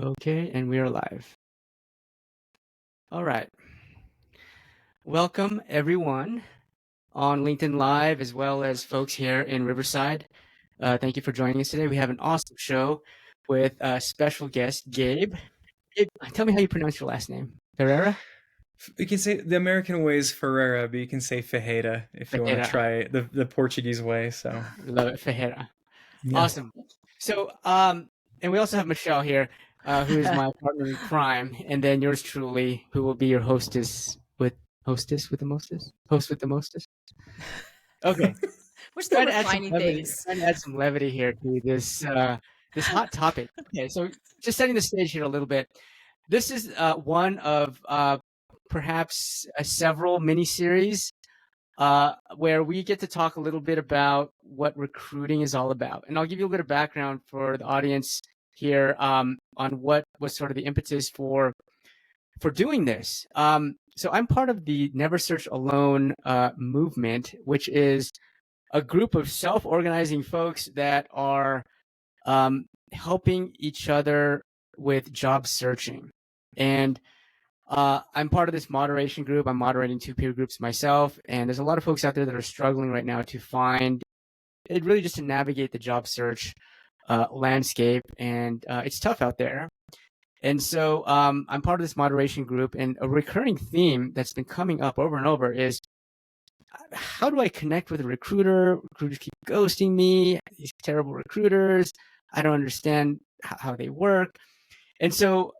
Okay, and we are live. All right. Welcome, everyone, on LinkedIn Live, as well as folks here in Riverside. Thank you for joining us today. We have an awesome show with special guest, Gabe. Gabe, tell me how you pronounce your last name. Ferreira? You can say the American way is Ferreira, but you can say Ferreira if you want to Ferreira. try the Portuguese way. So Love it, Ferreira. yeah, Awesome. So, and we also have Michelle here, who is my partner in crime, and then yours truly, who will be your host with the mostest? Host with the mostest? Okay. We're still refining things. Trying to add some levity here to this hot topic. Okay, so just setting the stage here a little bit. This is one of perhaps several mini-series where we get to talk a little bit about what recruiting is all about. And I'll give you a bit of background for the audience here on what was sort of the impetus for doing this. So I'm part of the Never Search Alone movement, which is a group of self-organizing folks that are helping each other with job searching. And I'm part of this moderation group. I'm moderating 2 peer groups myself. And there's a lot of folks out there that are struggling right now to find it, really just to navigate the job search landscape. And it's tough out there. And so I'm part of this moderation group. And a recurring theme that's been coming up over and over is, how do I connect with a recruiter? Recruiters keep ghosting me. These terrible recruiters. I don't understand how they work. And so,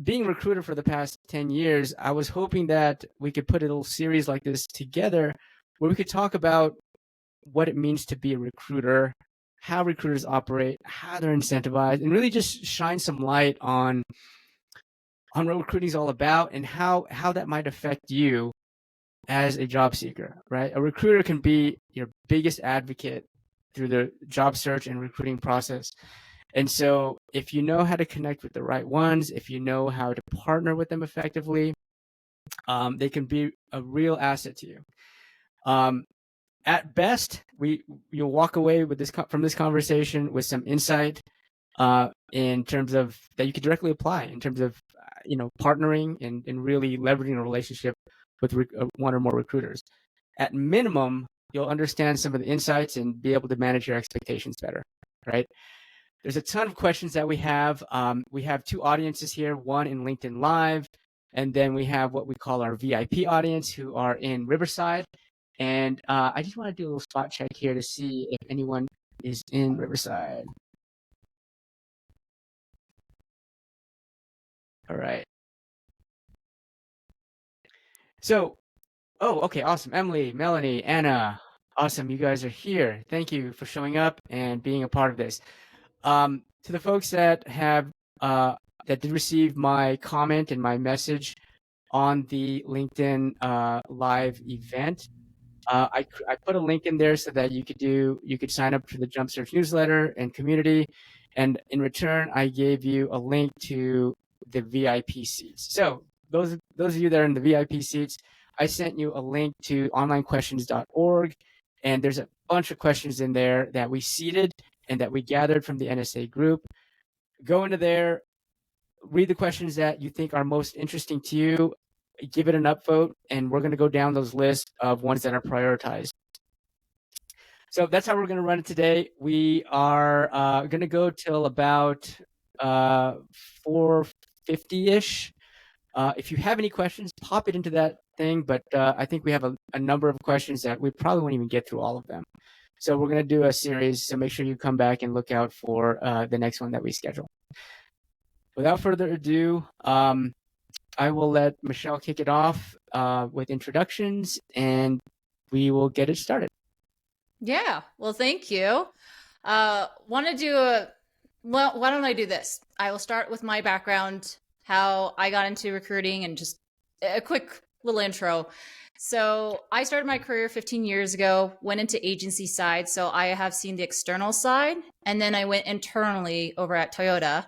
being a recruiter for the past 10 years, I was hoping that we could put a little series like this together where we could talk about what it means to be a recruiter, how recruiters operate, how they're incentivized, and really just shine some light on what recruiting is all about and how that might affect you as a job seeker, right? A recruiter can be your biggest advocate through the job search and recruiting process. And so if you know how to connect with the right ones, if you know how to partner with them effectively, they can be a real asset to you. At best, you'll walk away with from this conversation with some insight in terms of that you could directly apply in terms of partnering and really leveraging a relationship with one or more recruiters. At minimum, you'll understand some of the insights and be able to manage your expectations better, right? There's a ton of questions that we have. We have 2 audiences here, one in LinkedIn Live, and then we have what we call our VIP audience who are in Riverside. And I just want to do a little spot check here to see if anyone is in Riverside. All right. So, okay, awesome. Emily, Melanie, Anna, awesome. You guys are here. Thank you for showing up and being a part of this. To the folks that have that did receive my comment and my message on the LinkedIn live event, I put a link in there so that you could sign up for the Jump Search newsletter and community, and in return, I gave you a link to the VIP seats. So those of you that are in the VIP seats, I sent you a link to onlinequestions.org, and there's a bunch of questions in there that we seeded and that we gathered from the NSA group. Go into there, read the questions that you think are most interesting to you, give it an upvote, and we're going to go down those lists of ones that are prioritized. So that's how we're going to run it today. We are going to go till about 4:50-ish. If you have any questions, pop it into that thing. But I think we have a number of questions that we probably won't even get through all of them. So we're going to do a series. So make sure you come back and look out for the next one that we schedule. Without further ado, I will let Michelle kick it off with introductions, and we will get it started. Yeah. Well, thank you. Why don't I do this? I will start with my background, how I got into recruiting, and just a quick little intro. So I started my career 15 years ago, went into agency side. So I have seen the external side, and then I went internally over at Toyota.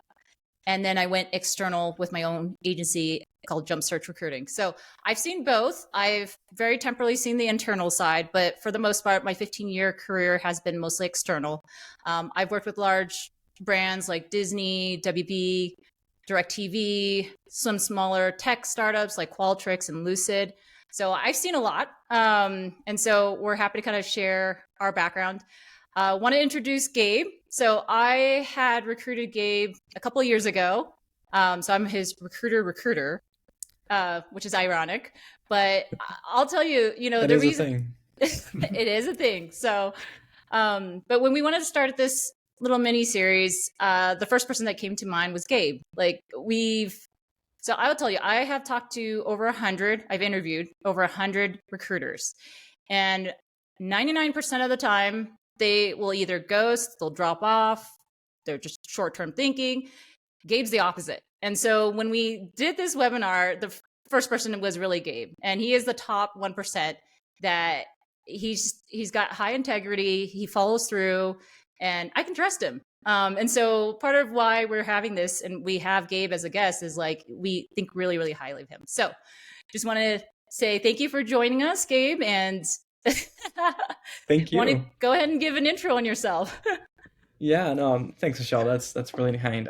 And then I went external with my own agency called Jump Search Recruiting. So I've seen both. I've very temporarily seen the internal side, but for the most part, my 15-year career has been mostly external. I've worked with large brands like Disney, WB, DirecTV, some smaller tech startups like Qualtrics and Lucid. So I've seen a lot. And so we're happy to kind of share our background. Want to introduce Gabe. So I had recruited Gabe a couple of years ago. So I'm his recruiter, which is ironic. But I'll tell you, that the is reason a thing. it is a thing. So, but when we wanted to start this little mini series, the first person that came to mind was Gabe. So I will tell you, I have talked to I've interviewed over 100 recruiters, and 99% of the time they will either ghost, they'll drop off, they're just short-term thinking. Gabe's the opposite. And so when we did this webinar, the first person was really Gabe, and he is the top 1% that he's got high integrity, he follows through, and I can trust him. And so part of why we're having this and we have Gabe as a guest is like we think really, really highly of him. So just want to say thank you for joining us, Gabe, and Thank you. Want to go ahead and give an intro on yourself. Yeah, no, thanks, Michelle. That's really kind.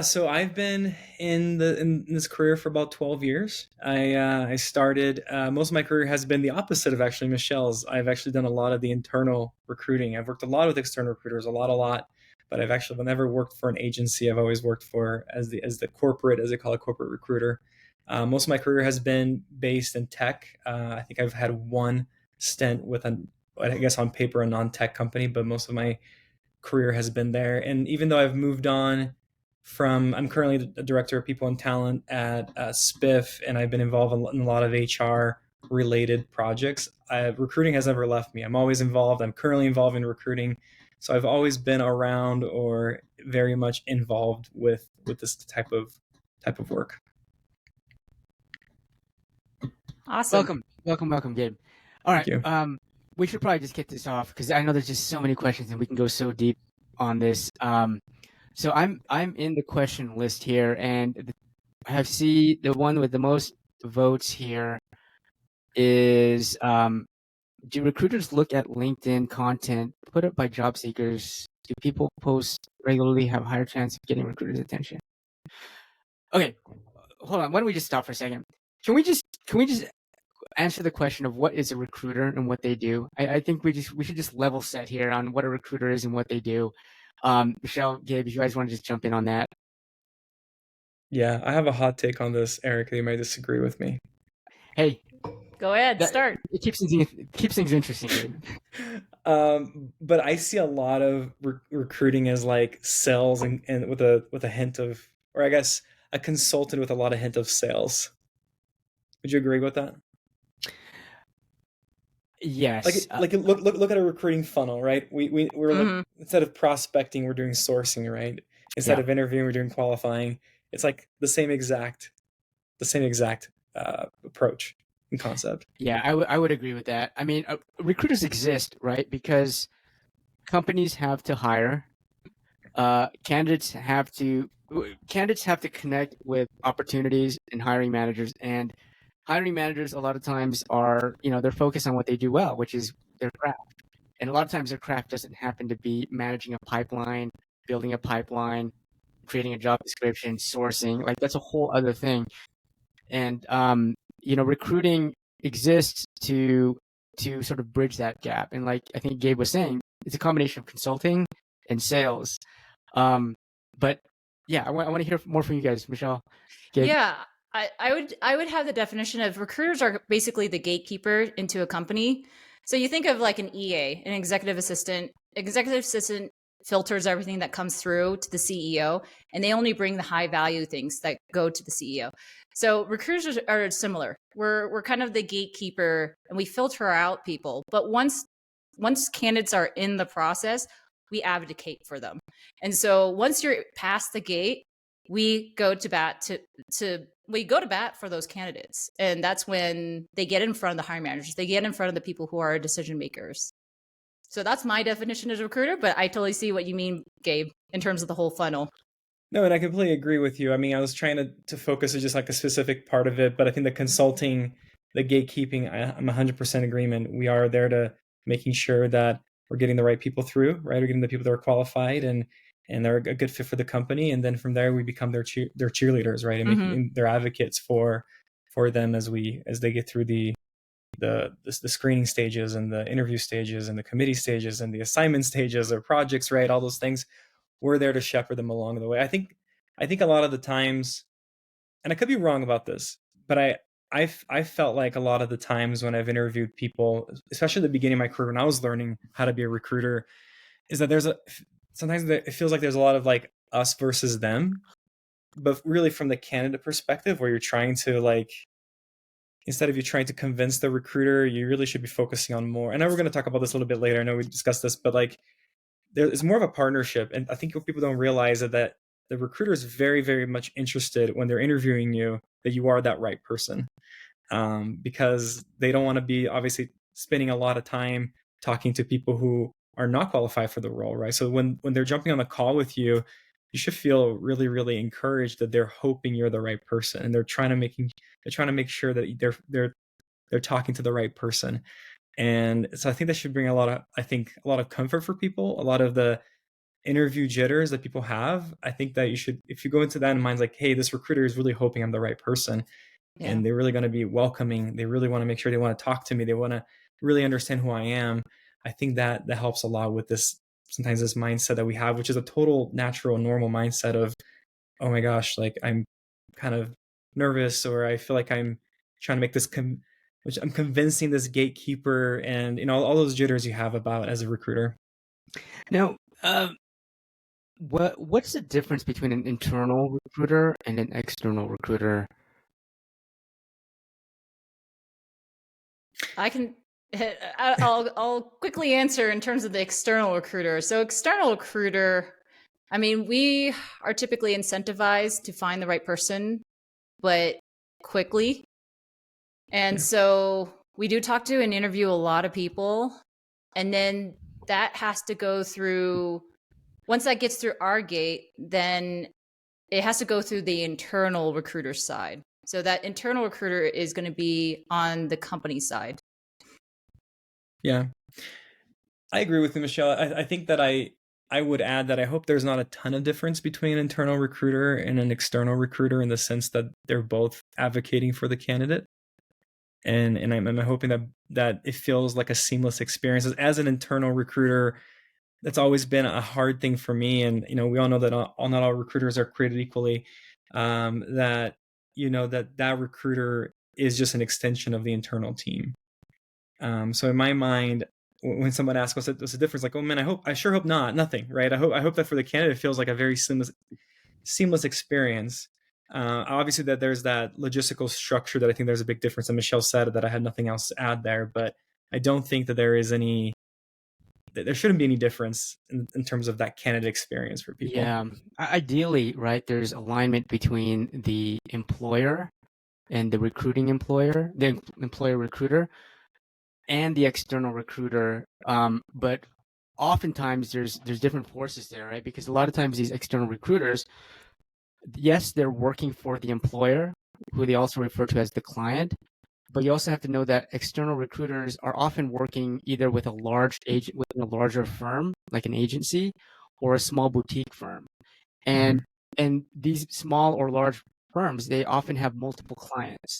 So I've been in this career for about 12 years. I started, most of my career has been the opposite of actually Michelle's. I've actually done a lot of the internal recruiting. I've worked a lot with external recruiters, a lot, but I've actually never worked for an agency. I've always worked for as the corporate, as they call it, corporate recruiter. Most of my career has been based in tech. I think I've had one stint with I guess on paper, a non-tech company, but most of my career has been there. And even though I've moved on I'm currently the director of people and talent at Spiff, and I've been involved in a lot of HR related projects. Recruiting has never left me. I'm always involved. I'm currently involved in recruiting. So I've always been around or very much involved with this type of work. Awesome. Welcome, Gabe. All right. We should probably just kick this off because I know there's just so many questions and we can go so deep on this. So I'm in the question list here, and I see the one with the most votes here is do recruiters look at LinkedIn content put up by job seekers? Do people post regularly have a higher chance of getting recruiters' attention? Okay, hold on. Why don't we just stop for a second? Can we just answer the question of what is a recruiter and what they do? I think we should just level set here on what a recruiter is and what they do. Michelle, Gabe, if you guys want to just jump in on that. Yeah, I have a hot take on this, Eric. You might disagree with me. Hey, go ahead, start. It keeps things interesting. But I see a lot of recruiting as like sales and with a hint of, or I guess a consultant with a lot of hint of sales. Would you agree with that? Yes. Look at a recruiting funnel, right? We're instead of prospecting, we're doing sourcing, right? Instead of interviewing, we're doing qualifying. It's like the same exact approach and concept. Yeah, I would agree with that. I mean, recruiters exist, right? Because companies have to hire. Candidates have to connect with opportunities and hiring managers, and hiring managers a lot of times are, they're focused on what they do well, which is their craft. And a lot of times their craft doesn't happen to be managing a pipeline, building a pipeline, creating a job description, sourcing. Like that's a whole other thing. And recruiting exists to sort of bridge that gap. And like I think Gabe was saying, it's a combination of consulting and sales. But yeah, I want to hear more from you guys, Michelle. Gabe. Yeah. I would have the definition of recruiters are basically the gatekeeper into a company. So you think of like an EA, an executive assistant. Executive assistant filters everything that comes through to the CEO, and they only bring the high value things that go to the CEO. So recruiters are similar. We're kind of the gatekeeper, and we filter out people. But once candidates are in the process, we advocate for them. And so once you're past the gate, we go to bat for those candidates. And that's when they get in front of the hiring managers. They get in front of the people who are decision makers. So that's my definition as a recruiter, but I totally see what you mean, Gabe, in terms of the whole funnel. No, and I completely agree with you. I mean, I was trying to focus on just like a specific part of it, but I think the consulting, the gatekeeping, I'm 100% agreement. We are there to making sure that we're getting the right people through, right? We're getting the people that are qualified and they're a good fit for the company. And then from there, we become their cheerleaders, right? And making their advocates for them as they get through the screening stages and the interview stages and the committee stages and the assignment stages or projects, right? All those things. We're there to shepherd them along the way. I think a lot of the times, and I could be wrong about this, but I felt like a lot of the times when I've interviewed people, especially at the beginning of my career when I was learning how to be a recruiter, is that sometimes it feels like there's a lot of like us versus them, but really from the candidate perspective, where you're trying to like, instead of you trying to convince the recruiter, you really should be focusing on more. I know we're going to talk about this a little bit later. I know we discussed this, but like there is more of a partnership. And I think what people don't realize is that the recruiter is very, very much interested when they're interviewing you that you are that right person, because they don't want to be obviously spending a lot of time talking to people who are not qualified for the role, right? So when they're jumping on the call with you, you should feel really, really encouraged that they're hoping you're the right person, and they're trying to make sure that they're talking to the right person. And so I think that should bring a lot of comfort for people. A lot of the interview jitters that people have, I think that if you go into that in mind, like, hey, this recruiter is really hoping I'm the right person, and they're really going to be welcoming. They really want to make sure they want to talk to me. They want to really understand who I am. I think that helps a lot with this mindset that we have, which is a total natural, normal mindset of, oh my gosh, like I'm kind of nervous, or I feel like I'm trying to make this which I'm convincing this gatekeeper, and all those jitters you have about as a recruiter. Now, what's the difference between an internal recruiter and an external recruiter? I'll quickly answer in terms of the external recruiter. So external recruiter, I mean, we are typically incentivized to find the right person, but quickly. And so we do talk to and interview a lot of people. And then that has to go through, once that gets through our gate, then it has to go through the internal recruiter side. So that internal recruiter is going to be on the company side. Yeah, I agree with you, Michelle. I think that I would add that I hope there's not a ton of difference between an internal recruiter and an external recruiter, in the sense that they're both advocating for the candidate. And I'm hoping that it feels like a seamless experience. As an internal recruiter, that's always been a hard thing for me. And we all know that not all recruiters are created equally. That that recruiter is just an extension of the internal team. So in my mind, when someone asks what's the difference, like, oh man, I sure hope nothing, right? I hope that for the candidate it feels like a very seamless experience. Obviously that there's that logistical structure that I think there's a big difference. And Michelle said that I had nothing else to add there, but I don't think that there shouldn't be any difference in terms of that candidate experience for people. Yeah, ideally, right, there's alignment between the employer and the recruiting employer, the employer recruiter, and the external recruiter. But oftentimes there's different forces there, right? Because a lot of times these external recruiters, yes, they're working for the employer, who they also refer to as the client. But you also have to know that external recruiters are often working either with a larger firm, like an agency, or a small boutique firm. And these small or large firms, they often have multiple clients.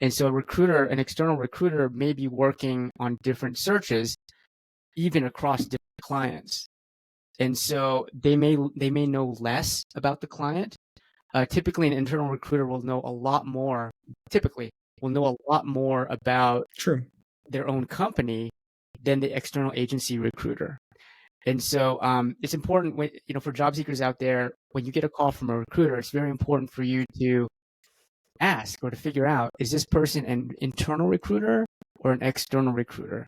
And so an external recruiter may be working on different searches, even across different clients. And so they may know less about the client. Typically, an internal recruiter will know a lot more. Will know a lot more about their own company than the external agency recruiter. And so it's important for job seekers out there, when you get a call from a recruiter, it's very important for you to ask or to figure out, is this person an internal recruiter or an external recruiter?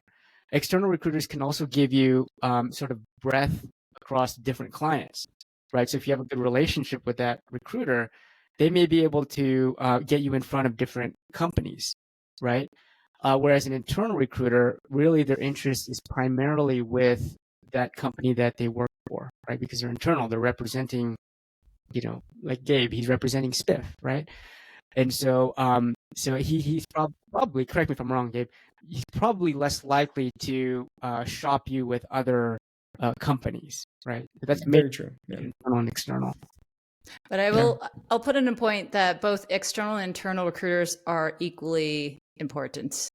External recruiters can also give you sort of breadth across different clients, right? So if you have a good relationship with that recruiter, they may be able to get you in front of different companies, right? Whereas an internal recruiter, really their interest is primarily with that company that they work for, right? Because they're internal, they're representing, like Gabe, he's representing Spiff, right? And so, he's probably, correct me if I'm wrong, Gabe, he's probably less likely to shop you with other companies, right? That's Very true. Yeah. internal and external. But I'll put in a point that both external and internal recruiters are equally important.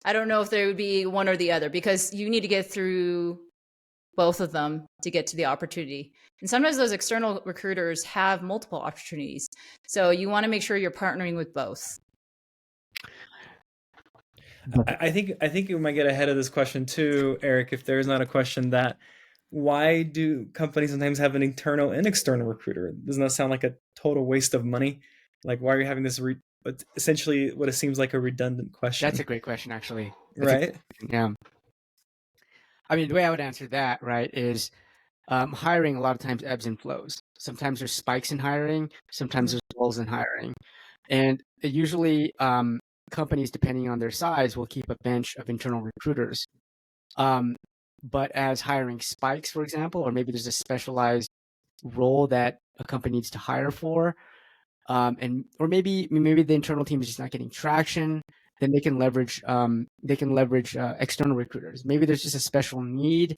I don't know if there would be one or the other, because you need to get through both of them to get to the opportunity. And sometimes those external recruiters have multiple opportunities. So you want to make sure you're partnering with both. I think you might get ahead of this question too, Eric, if there is not a question that why do companies sometimes have an internal and external recruiter? Doesn't that sound like a total waste of money? Like, why are you having this essentially what it seems like a redundant question? That's a great question, actually. Right? Yeah. I mean, the way I would answer that, right, is hiring a lot of times ebbs and flows. Sometimes there's spikes in hiring, sometimes there's lulls in hiring. And usually companies, depending on their size, will keep a bench of internal recruiters. But as hiring spikes, for example, or maybe there's a specialized role that a company needs to hire for, or maybe the internal team is just not getting traction, then they can leverage external recruiters. Maybe there's just a special need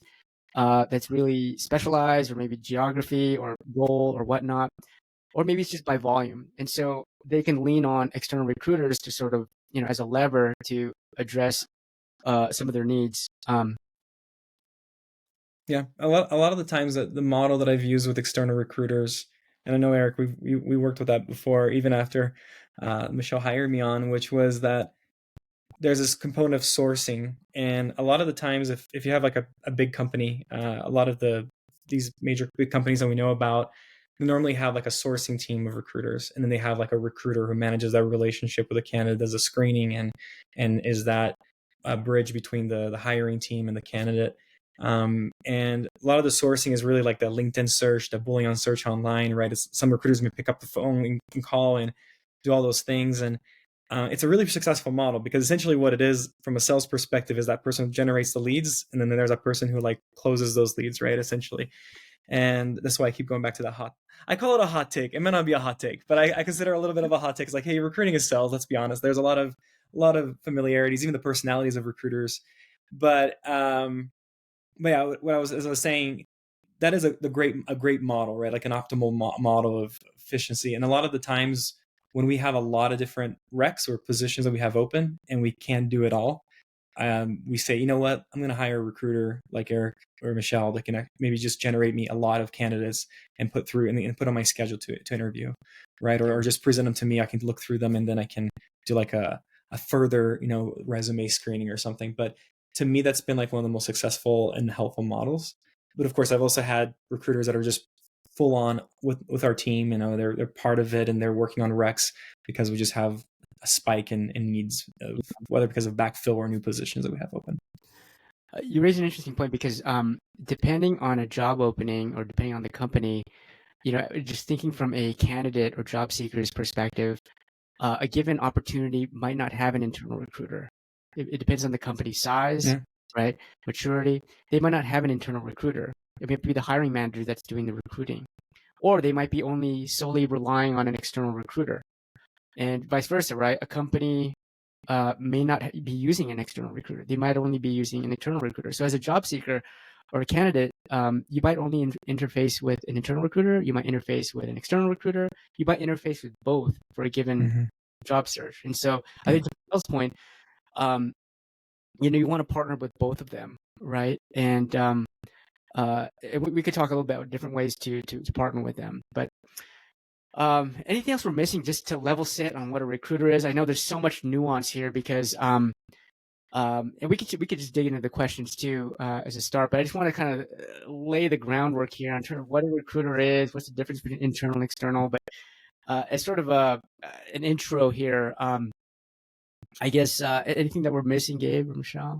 that's really specialized, or maybe geography or role or whatnot, or maybe it's just by volume. And so they can lean on external recruiters to sort of, as a lever to address some of their needs. Yeah, a lot of the times that the model that I've used with external recruiters, and I know Eric, we worked with that before, even after Michelle hired me on, which was that there's this component of sourcing, and a lot of the times, if you have like a big company, a lot of these major big companies that we know about, they normally have like a sourcing team of recruiters, and then they have like a recruiter who manages that relationship with a candidate, does a screening, and is that a bridge between the hiring team and the candidate. And a lot of the sourcing is really like the LinkedIn search, the Boolean search online, right? Some recruiters may pick up the phone and call and do all those things. And it's a really successful model, because essentially what it is from a sales perspective is that person generates the leads, and then there's a person who like closes those leads, right? Essentially. And that's why I keep going back to that I call it a hot take. It may not be a hot take, but I consider a little bit of a hot take. It's like, hey, recruiting is sales. Let's be honest. There's a lot of familiarities, even the personalities of recruiters. But yeah, as I was saying, that is a great model, right? Like an optimal model of efficiency. And a lot of the times when we have a lot of different recs or positions that we have open and we can't do it all, we say, you know what, I'm going to hire a recruiter like Eric or Michelle that can maybe just generate me a lot of candidates and put on my schedule to interview, right? Or just present them to me. I can look through them, and then I can do like a further, resume screening or something. But to me, that's been like one of the most successful and helpful models. But of course, I've also had recruiters that are just full on with our team. They're part of it, and they're working on recs because we just have a spike in needs, whether because of backfill or new positions that we have open. You raise an interesting point, because depending on a job opening or depending on the company, just thinking from a candidate or job seeker's perspective, a given opportunity might not have an internal recruiter. It depends on the company size, right? Maturity. They might not have an internal recruiter. It may be the hiring manager that's doing the recruiting, or they might be only solely relying on an external recruiter, and vice versa, right? A company may not be using an external recruiter. They might only be using an internal recruiter. So as a job seeker or a candidate, you might only interface with an internal recruiter. You might interface with an external recruiter. You might interface with both for a given job search. And so I think to Michelle's point, you want to partner with both of them, right? And we could talk a little bit about different ways to partner with them. But anything else we're missing, just to level set on what a recruiter is? I know there's so much nuance here, because and we could just dig into the questions too as a start. But I just want to kind of lay the groundwork here on terms of what a recruiter is, what's the difference between internal and external. But as sort of an intro here, I guess anything that we're missing, Gabe or Michelle?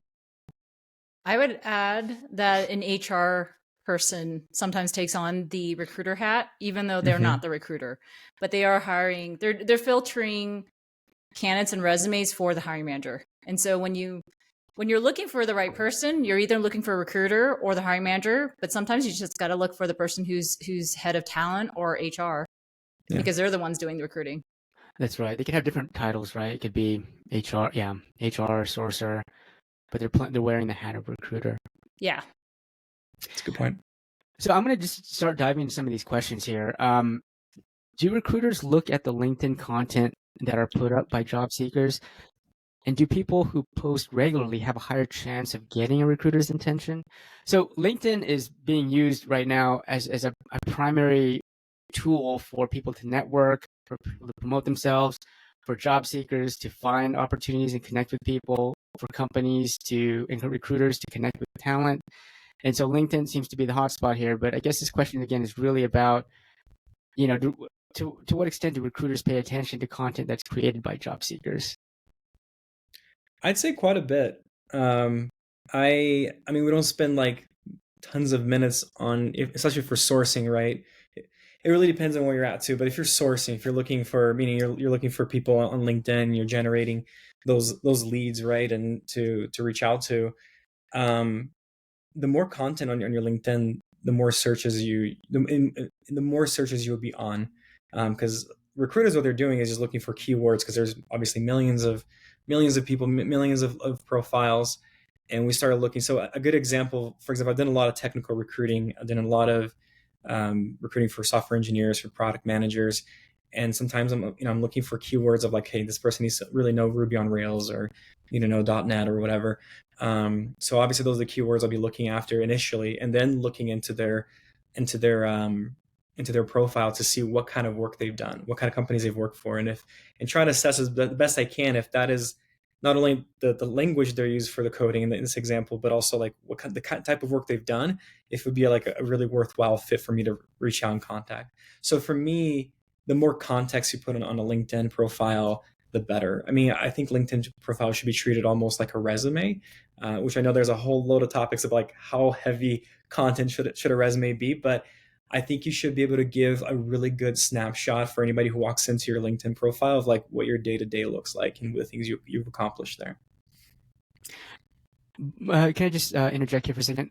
I would add that an HR person sometimes takes on the recruiter hat, even though they're not the recruiter, but they are hiring. They're filtering candidates and resumes for the hiring manager. And so when you're looking for the right person, you're either looking for a recruiter or the hiring manager. But sometimes you just got to look for the person who's head of talent or HR, because they're the ones doing the recruiting. That's right. They could have different titles, right? It could be HR, yeah, HR sourcer, but they're wearing the hat of recruiter. Yeah. That's a good point. So I'm going to just start diving into some of these questions here. Do recruiters look at the LinkedIn content that are put up by job seekers? And do people who post regularly have a higher chance of getting a recruiter's attention? So LinkedIn is being used right now as a primary tool for people to network, for people to promote themselves, for job seekers to find opportunities and connect with people, for companies and recruiters to connect with talent. And so LinkedIn seems to be the hotspot here. But I guess this question again is really about, to what extent do recruiters pay attention to content that's created by job seekers? I'd say quite a bit. I mean, we don't spend like tons of minutes on, especially for sourcing, right? It really depends on where you're at too. But if you're sourcing, if you're looking for, meaning you're looking for people on LinkedIn, you're generating those leads, right, and to reach out to. The more content on your LinkedIn, the more searches the more searches you'll be on, because recruiters, what they're doing is just looking for keywords, because there's obviously millions of people, millions of profiles, and we started looking. So a good example, for example, I've done a lot of technical recruiting. I've done a lot of recruiting for software engineers, for product managers, and sometimes I'm looking for keywords of like, hey, this person needs to really know Ruby on Rails, or need to know .NET or whatever. So obviously those are the keywords I'll be looking after initially, and then looking into their profile to see what kind of work they've done, what kind of companies they've worked for, and try to assess the best I can if that is not only the language they're used for the coding in this example, but also like the type of work they've done, if it would be like a really worthwhile fit for me to reach out and contact. So for me, the more context you put on a LinkedIn profile, the better. I mean, I think LinkedIn profile should be treated almost like a resume, which I know there's a whole load of topics of like how heavy content should a resume be, but I think you should be able to give a really good snapshot for anybody who walks into your LinkedIn profile of like what your day-to-day looks like and the things you've accomplished there. Can I just interject here for a second?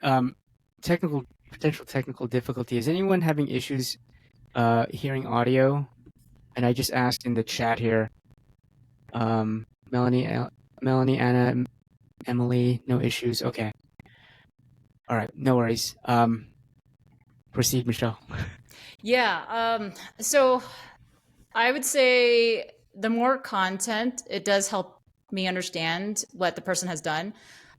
Potential technical difficulty. Is anyone having issues hearing audio? And I just asked in the chat here. Melanie, Anna, Emily, no issues. Okay. All right, no worries. Proceed, Michelle. Yeah. So I would say the more content, it does help me understand what the person has done.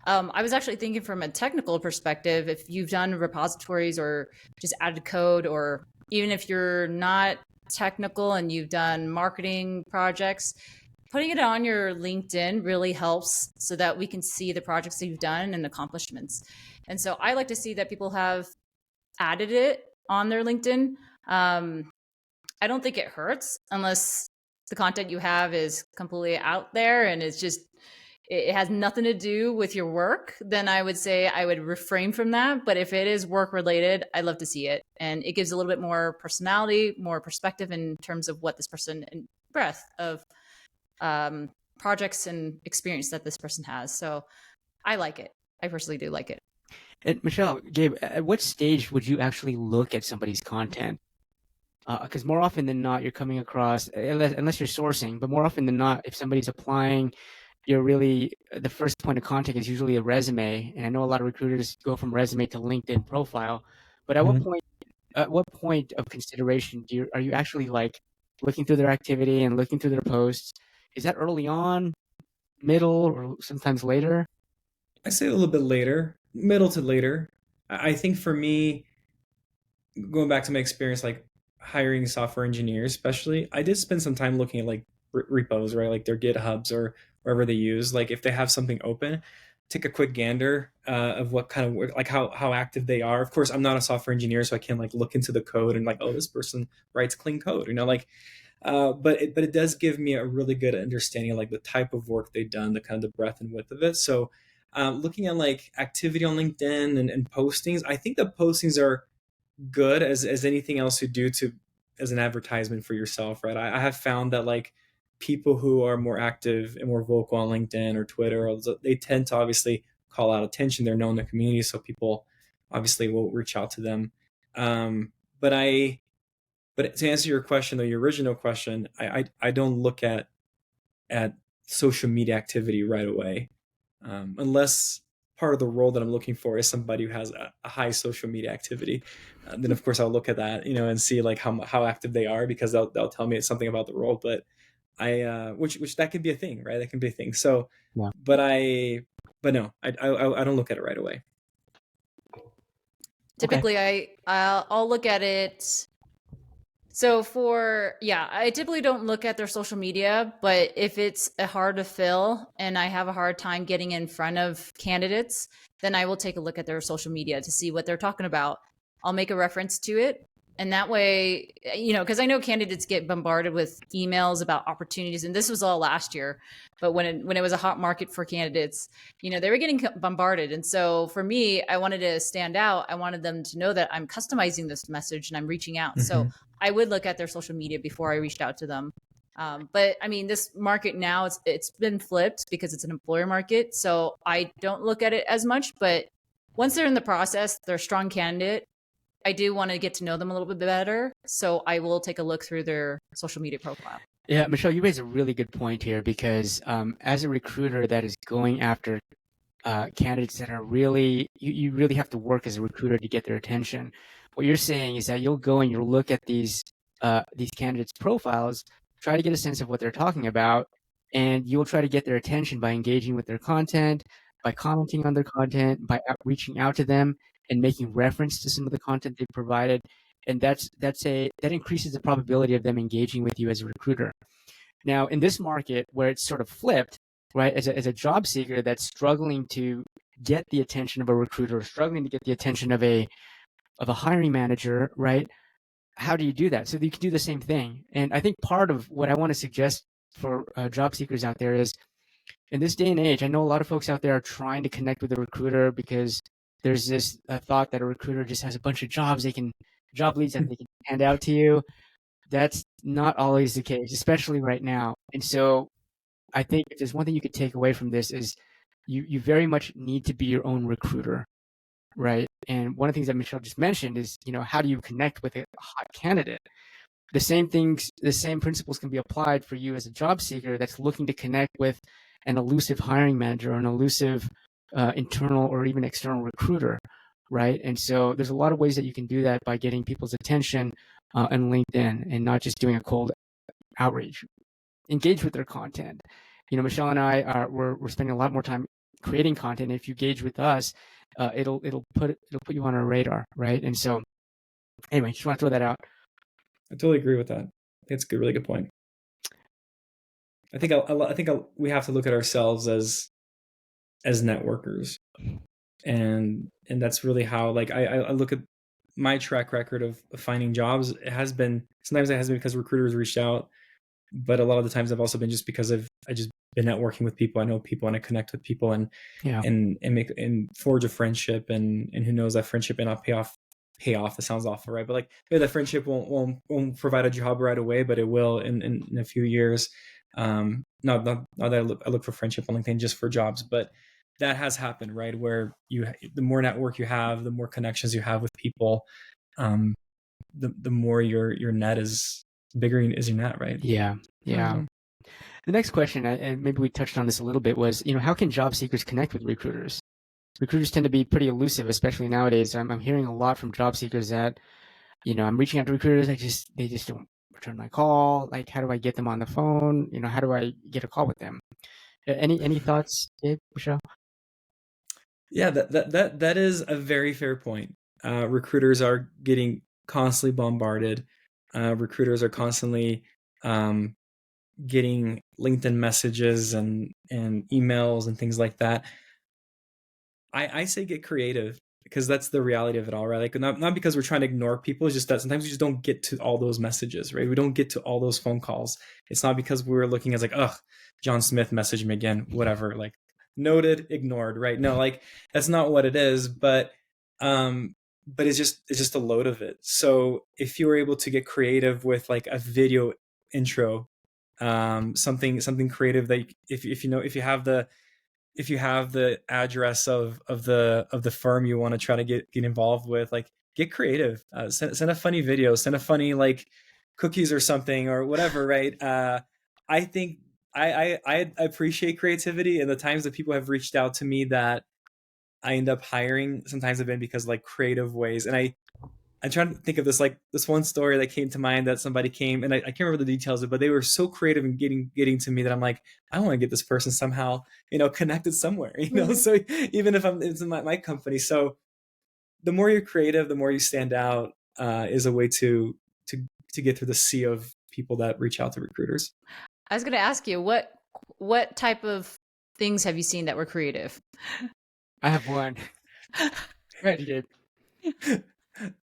I was actually thinking from a technical perspective, if you've done repositories or just added code, or even if you're not technical and you've done marketing projects, putting it on your LinkedIn really helps so that we can see the projects that you've done and accomplishments. And so I like to see that people have added it on their LinkedIn. I don't think it hurts unless the content you have is completely out there and it's just, it has nothing to do with your work. Then I would say I would refrain from that. But if it is work related, I love to see it. And it gives a little bit more personality, more perspective in terms of what this person and breadth of projects and experience that this person has. So I like it. I personally do like it. And Michelle, Gabe, at what stage would you actually look at somebody's content? Because more often than not, you're coming across, unless you're sourcing, but more often than not, if somebody's applying, the first point of contact is usually a resume. And I know a lot of recruiters go from resume to LinkedIn profile. But at what point of consideration are you actually like looking through their activity and looking through their posts? Is that early on, middle, or sometimes later? I say a little bit later, middle to later. I think for me, going back to my experience, like hiring software engineers, especially, I did spend some time looking at like repos, right? Like their GitHubs or wherever they use. Like if they have something open, take a quick gander of what kind of work, like how active they are. Of course, I'm not a software engineer, so I can't like look into the code and like, oh, this person writes clean code, like. But it does give me a really good understanding of like the type of work they've done, the kind of the breadth and width of it. So looking at like activity on LinkedIn and postings, I think the postings are good as anything else you do to as an advertisement for yourself, right? I have found that like people who are more active and more vocal on LinkedIn or Twitter, they tend to obviously call out attention. They're known in the community, so people obviously will reach out to them. But But to answer your question, though, your original question, I don't look at social media activity right away, unless part of the role that I'm looking for is somebody who has a high social media activity. Then of course I'll look at that, and see like how active they are, because they'll tell me something about the role. But which that can be a thing, right? That can be a thing. So, Yeah. but no, I don't look at it right away. Typically, I'll look at it. So I typically don't look at their social media, but if it's a hard to fill and I have a hard time getting in front of candidates, then I will take a look at their social media to see what they're talking about. I'll make a reference to it. And that way, because I know candidates get bombarded with emails about opportunities, and this was all last year. But when it was a hot market for candidates, they were getting bombarded. And so for me, I wanted to stand out. I wanted them to know that I'm customizing this message and I'm reaching out. So I would look at their social media before I reached out to them. But I mean, this market now, it's been flipped because it's an employer market. So I don't look at it as much. But once they're in the process, they're a strong candidate. I do want to get to know them a little bit better. So I will take a look through their social media profile. Yeah, Michelle, you raise a really good point here, because as a recruiter that is going after candidates that are really, you really have to work as a recruiter to get their attention. What you're saying is that you'll go and you'll look at these candidates' profiles, try to get a sense of what they're talking about, and you'll try to get their attention by engaging with their content, by commenting on their content, by reaching out to them and making reference to some of the content they provided. And that increases the probability of them engaging with you as a recruiter. Now, in this market where it's sort of flipped, right, as a job seeker that's struggling to get the attention of a recruiter, struggling to get the attention of a hiring manager, right? How do you do that? So you can do the same thing. And I think part of what I want to suggest for job seekers out there is, in this day and age, I know a lot of folks out there are trying to connect with a recruiter because there's this thought that a recruiter just has a bunch of job leads that they can hand out to you. That's not always the case, especially right now. And so I think if there's one thing you could take away from this is you very much need to be your own recruiter, right? And one of the things that Michelle just mentioned is, how do you connect with a hot candidate? The same principles can be applied for you as a job seeker that's looking to connect with an elusive hiring manager or an elusive internal or even external recruiter, right? And so there's a lot of ways that you can do that by getting people's attention on LinkedIn and not just doing a cold outreach. Engage with their content. Michelle and I we're spending a lot more time creating content. If you engage with us, it'll put you on our radar, right? And so, anyway, just want to throw that out. I totally agree with that. That's a really good point. I think we have to look at ourselves as networkers, and that's really how, like, I look at my track record of finding jobs. Sometimes it has been because recruiters reached out, but a lot of the times I've also been just because I just been networking with people. I know people and I connect with people and forge a friendship, and who knows, that friendship may not pay off. It sounds awful, right? But like, that friendship won't provide a job right away, but it will in a few years. Not that I look for friendship on LinkedIn just for jobs, but that has happened, right? Where the more network you have, the more connections you have with people, the more your net is bigger is your net, right? Yeah. The next question, and maybe we touched on this a little bit, was, how can job seekers connect with recruiters? Recruiters tend to be pretty elusive, especially nowadays. I'm hearing a lot from job seekers that, I'm reaching out to recruiters, they just don't return my call. Like, how do I get them on the phone? How do I get a call with them? Any thoughts, Gabe, Michelle? Yeah, that is a very fair point. Recruiters are getting constantly bombarded. Recruiters are constantly getting LinkedIn messages and emails and things like that. I say get creative, because that's the reality of it all, right? Like, not because we're trying to ignore people. It's just that sometimes we just don't get to all those messages, right? We don't get to all those phone calls. It's not because we're looking as like, ugh, John Smith messaged me again, whatever, like, noted, ignored, right? No, like, that's not what it is, but it's just a load of it. So if you were able to get creative with like a video intro, something creative that if you have the address of the firm you want to try to get involved with, like, get creative. Send a funny video, send a funny like cookies or something or whatever, right? I think I appreciate creativity, and the times that people have reached out to me that I end up hiring sometimes have been because like creative ways. And I'm trying to think of this one story that came to mind that somebody came, and I can't remember the details of it, but they were so creative in getting to me that I'm like, I want to get this person somehow, connected somewhere, So even if it's in my company. So the more you're creative, the more you stand out, is a way to get through the sea of people that reach out to recruiters. I was going to ask you, what type of things have you seen that were creative? I have one. Right, Gabe.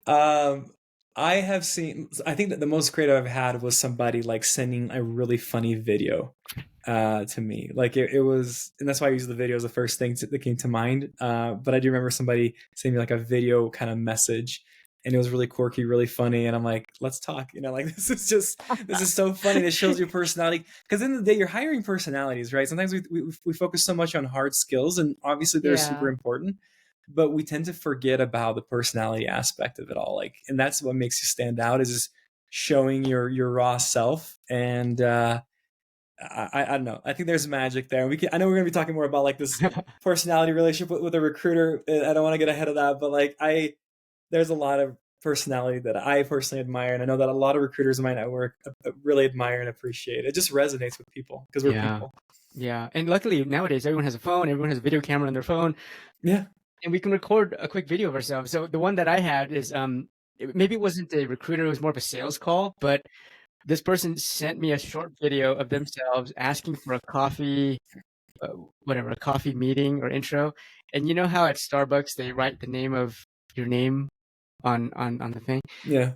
I think that the most creative I've had was somebody like sending a really funny video to me. Like it was, and that's why I use the video as the first thing that came to mind. But I do remember somebody sending me like a video kind of message, and it was really quirky, really funny. And I'm like, let's talk, like this is so funny. This shows your personality. Because in the day, you're hiring personalities, right? Sometimes we focus so much on hard skills, and obviously they're super important, but we tend to forget about the personality aspect of it all. Like, and that's what makes you stand out, is just showing your raw self. And I don't know. I think there's magic there. I know we're gonna be talking more about like this personality relationship with a recruiter. I don't want to get ahead of that, but like there's a lot of personality that I personally admire, and I know that a lot of recruiters in my network really admire and appreciate. It just resonates with people because we're people. Yeah, and luckily nowadays everyone has a phone. Everyone has a video camera on their phone. Yeah, and we can record a quick video of ourselves. So the one that I had is maybe it wasn't a recruiter; it was more of a sales call. But this person sent me a short video of themselves asking for a coffee, a coffee meeting or intro. And you know how at Starbucks they write the name of your name on the thing? Yeah.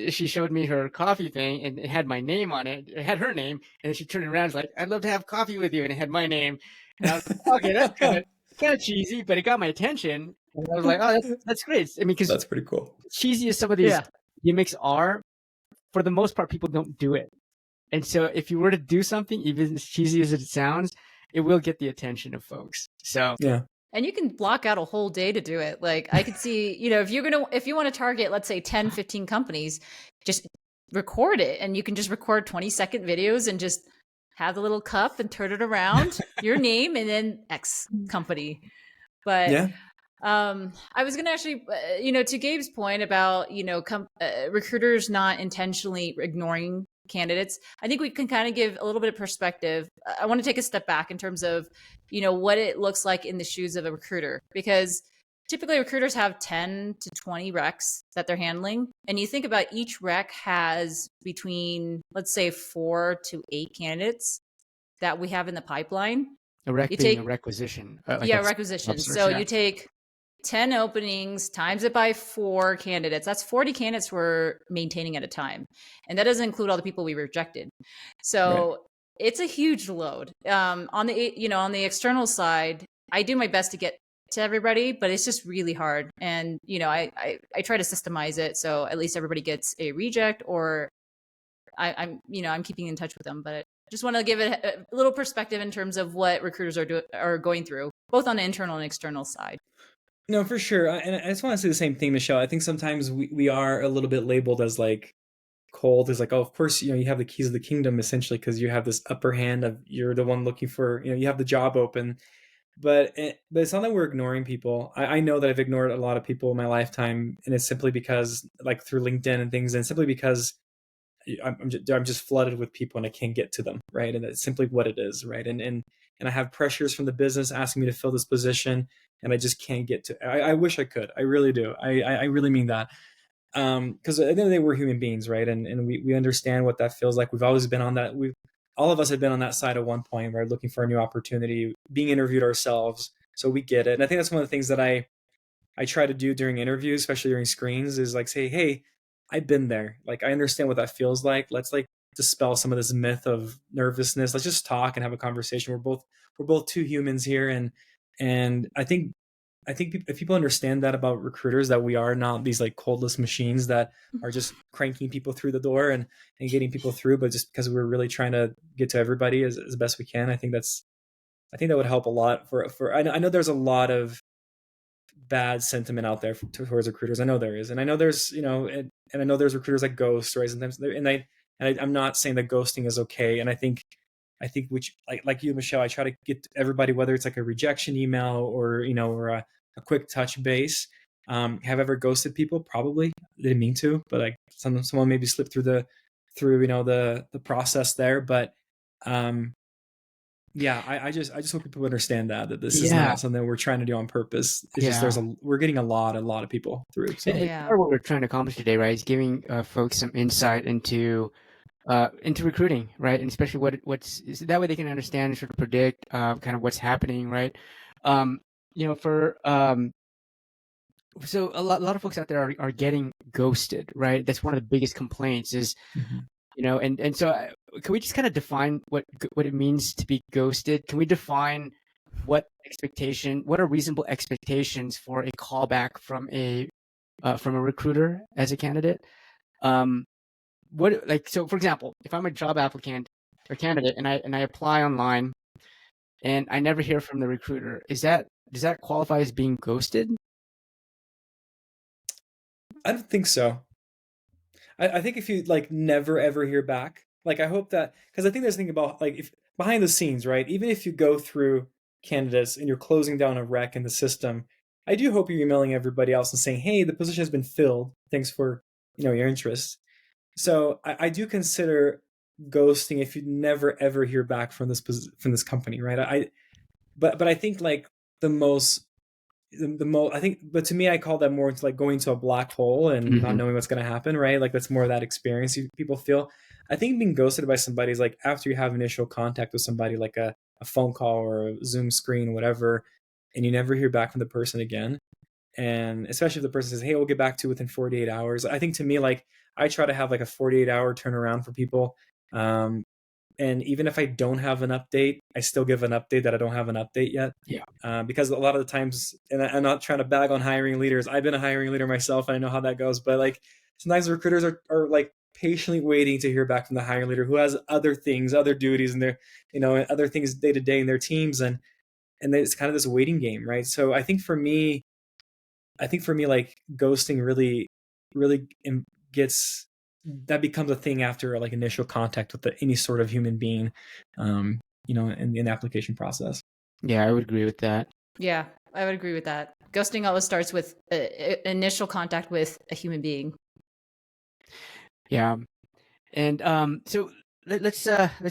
She showed me her coffee thing, and it had my name on it. It had her name, and then she turned around and was like, "I'd love to have coffee with you," and it had my name. And I was like, "Okay, that's kind of cheesy," but it got my attention. And I was like, "Oh, that's great." I mean, because that's pretty cool. Cheesy as some of these gimmicks are, for the most part, people don't do it. And so, if you were to do something, even as cheesy as it sounds, it will get the attention of folks. So yeah. And you can block out a whole day to do it. Like I could see, if you want to target, let's say 10, 15 companies, just record it, and you can just record 20-second videos and just have the little cup and turn it around your name and then X company. But I was going to actually, to Gabe's point about, recruiters not intentionally ignoring candidates, I think we can kind of give a little bit of perspective. I want to take a step back in terms of, what it looks like in the shoes of a recruiter, because typically recruiters have 10 to 20 recs that they're handling. And you think about each rec has between, let's say, 4 to 8 candidates that we have in the pipeline. A rec being a requisition. Requisition. So you take 10 openings, times it by 4 candidates. That's 40 candidates we're maintaining at a time. And that doesn't include all the people we rejected. So it's a huge load. On the external side, I do my best to get to everybody, but it's just really hard. And, I try to systemize it so at least everybody gets a reject, or I'm keeping in touch with them. But I just want to give it a little perspective in terms of what recruiters are going through, both on the internal and external side. No, for sure. And I just want to say the same thing, Michelle. I think sometimes we are a little bit labeled as like cold. It's like, oh, of course, you have the keys of the kingdom, essentially, because you have this upper hand of, you're the one looking for, you have the job open. But it's not that we're ignoring people. I know that I've ignored a lot of people in my lifetime, and it's simply because, like through LinkedIn and things, and simply because I'm just flooded with people and I can't get to them, right? And that's simply what it is, right? And I have pressures from the business asking me to fill this position, and I just can't get to. I wish I could. I really do. I really mean that. Because at the end of the day, we're human beings, right? And we understand what that feels like. We've always been on that. All of us have been on that side at one point, where looking for a new opportunity, being interviewed ourselves. So we get it. And I think that's one of the things that I try to do during interviews, especially during screens, is like say, hey, I've been there. Like, I understand what that feels like. Let's like dispel some of this myth of nervousness. Let's just talk and have a conversation. We're both two humans here. And I think if people understand that about recruiters, that we are not these like coldless machines that are just cranking people through the door and getting people through, but just because we're really trying to get to everybody as best we can. I think that would help a lot for I know there's a lot of bad sentiment out there towards recruiters. I know there is, and I know there's, and I know there's recruiters that ghost, right? Sometimes, I'm not saying that ghosting is okay, and I think which like you, Michelle, I try to get everybody, whether it's like a rejection email or or a quick touch base. Have I ever ghosted people? Probably. Didn't mean to, but like someone maybe slipped through the process there. But yeah, I just hope people understand that this is not something we're trying to do on purpose. It's just we're getting a lot of people through. So part of what we're trying to accomplish today, right, is giving folks some insight into recruiting, right, and especially what's that way they can understand and sort of predict kind of what's happening, right. So a lot of folks out there are getting ghosted, right? That's one of the biggest complaints is, and so can we just kind of define what it means to be ghosted? Can we define what are reasonable expectations for a callback from a recruiter as a candidate? So for example, if I'm a job applicant or candidate and I apply online and I never hear from the recruiter, does that qualify as being ghosted? I don't think so. I think if you never ever hear back, I hope that, because I think there's a thing about if behind the scenes, right? Even if you go through candidates and you're closing down a rec in the system, I do hope you're emailing everybody else and saying, hey, the position has been filled. Thanks for your interest. So I do consider ghosting if you never ever hear back from this company, right? But I think the most I think, but to me, I call that more to going to a black hole and not knowing what's going to happen, right? That's more of that experience people feel. I think being ghosted by somebody is after you have initial contact with somebody, like a phone call or a Zoom screen, whatever, and you never hear back from the person again. And especially if the person says, hey, we'll get back to you within 48 hours. I think to me, I try to have a 48-hour turnaround for people. And even if I don't have an update, I still give an update that I don't have an update yet. Yeah. Because a lot of the times, and I'm not trying to bag on hiring leaders. I've been a hiring leader myself, and I know how that goes. But sometimes recruiters are patiently waiting to hear back from the hiring leader who has other things, other duties, and their other things day to day in their teams, and it's kind of this waiting game, right? So I think for me, ghosting really gets. That becomes a thing after initial contact with any sort of human being, in the application process. Yeah, I would agree with that. Yeah, I would agree with that. Ghosting always starts with initial contact with a human being. Yeah, and so let's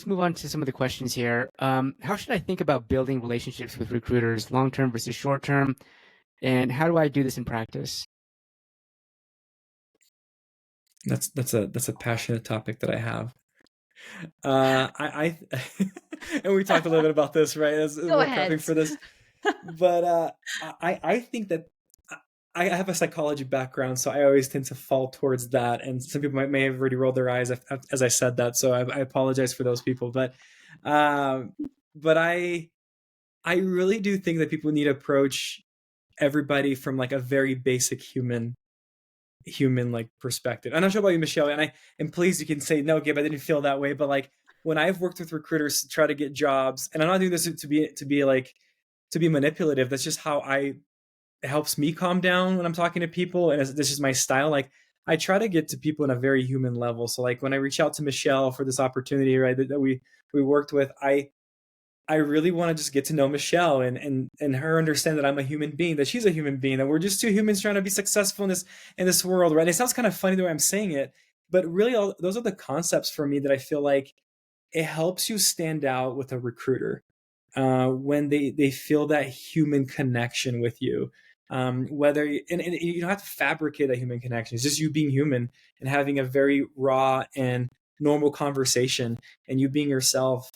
move on to some of the questions here. How should I think about building relationships with recruiters, long term versus short term, and how do I do this in practice? That's a passionate topic that I have. I and we talked a little bit about this, right? As we're prepping for this, but I think that I have a psychology background, so I always tend to fall towards that. And some people may have already rolled their eyes as I said that, so I apologize for those people. But I really do think that people need to approach everybody from a very basic human perspective. I'm not sure about you, Michelle, and please, you can say no, Gabe, I didn't feel that way. But when I've worked with recruiters to try to get jobs, and I'm not doing this to be manipulative. That's just how it helps me calm down when I'm talking to people, and this is my style. I try to get to people on a very human level. So when I reach out to Michelle for this opportunity, right, that we worked with, I really want to just get to know Michelle and her understand that I'm a human being, that she's a human being, that we're just two humans trying to be successful in this world, right? And it sounds kind of funny the way I'm saying it, but really those are the concepts for me that I feel like it helps you stand out with a recruiter when they feel that human connection with you. Whether and you don't have to fabricate a human connection. It's just you being human and having a very raw and normal conversation and you being yourself.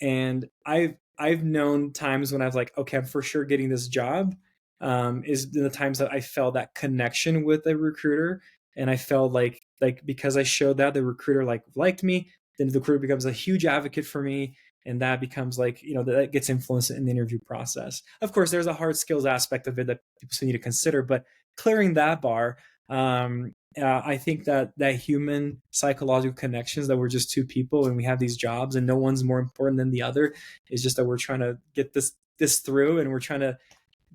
And I've known times when I was okay, I'm for sure getting this job, is the times that I felt that connection with a recruiter. And I felt like because I showed that, the recruiter liked me, then the recruiter becomes a huge advocate for me. And that becomes that gets influenced in the interview process. Of course, there's a hard skills aspect of it that people still need to consider, but clearing that bar, I think that human psychological connections, that we're just two people and we have these jobs and no one's more important than the other, is just that we're trying to get this through, and we're trying to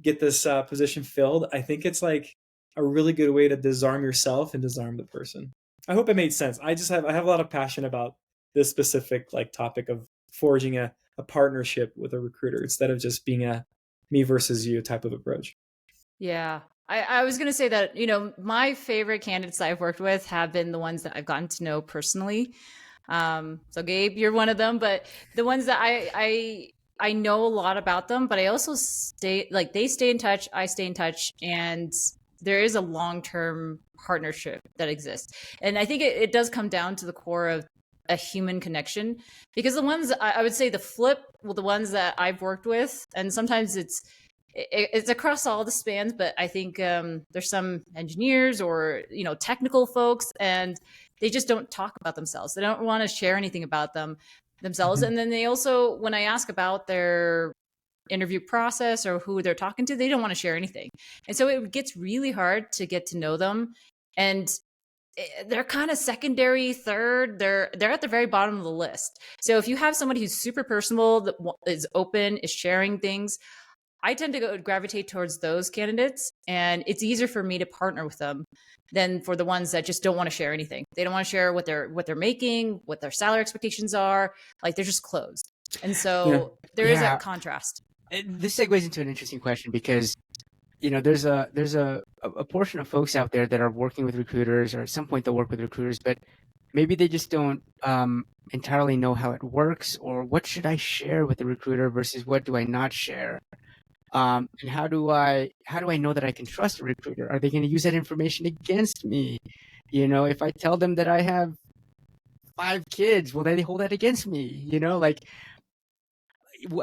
get this position filled, I think it's like a really good way to disarm yourself and disarm the person. I hope it made sense. I have a lot of passion about this specific like topic of forging a partnership with a recruiter instead of just being a me versus you type of approach. Yeah. I was going to say that, my favorite candidates I've worked with have been the ones that I've gotten to know personally. So Gabe, you're one of them, but the ones that I know a lot about them, but I also they stay in touch, I stay in touch, and there is a long-term partnership that exists. And I think it does come down to the core of a human connection, because the ones I would say the ones that I've worked with, and sometimes it's across all the spans, but I think there's some engineers or technical folks, and they just don't talk about themselves. They don't want to share anything about themselves. And then they also, when I ask about their interview process or who they're talking to, they don't want to share anything. And so it gets really hard to get to know them. And they're kind of secondary, third. They're at the very bottom of the list. So if you have somebody who's super personable, that is open, is sharing things, I tend to gravitate towards those candidates, and it's easier for me to partner with them than for the ones that just don't want to share anything. They don't want to share what they're making, what their salary expectations are. Like, they're just closed. And so there is that contrast. This segues into an interesting question, because there's a portion of folks out there that are working with recruiters, or at some point they'll work with recruiters, but maybe they just don't entirely know how it works, or what should I share with the recruiter versus what do I not share. And how do I know that I can trust a recruiter? Are they going to use that information against me? If I tell them that I have 5 kids, will they hold that against me?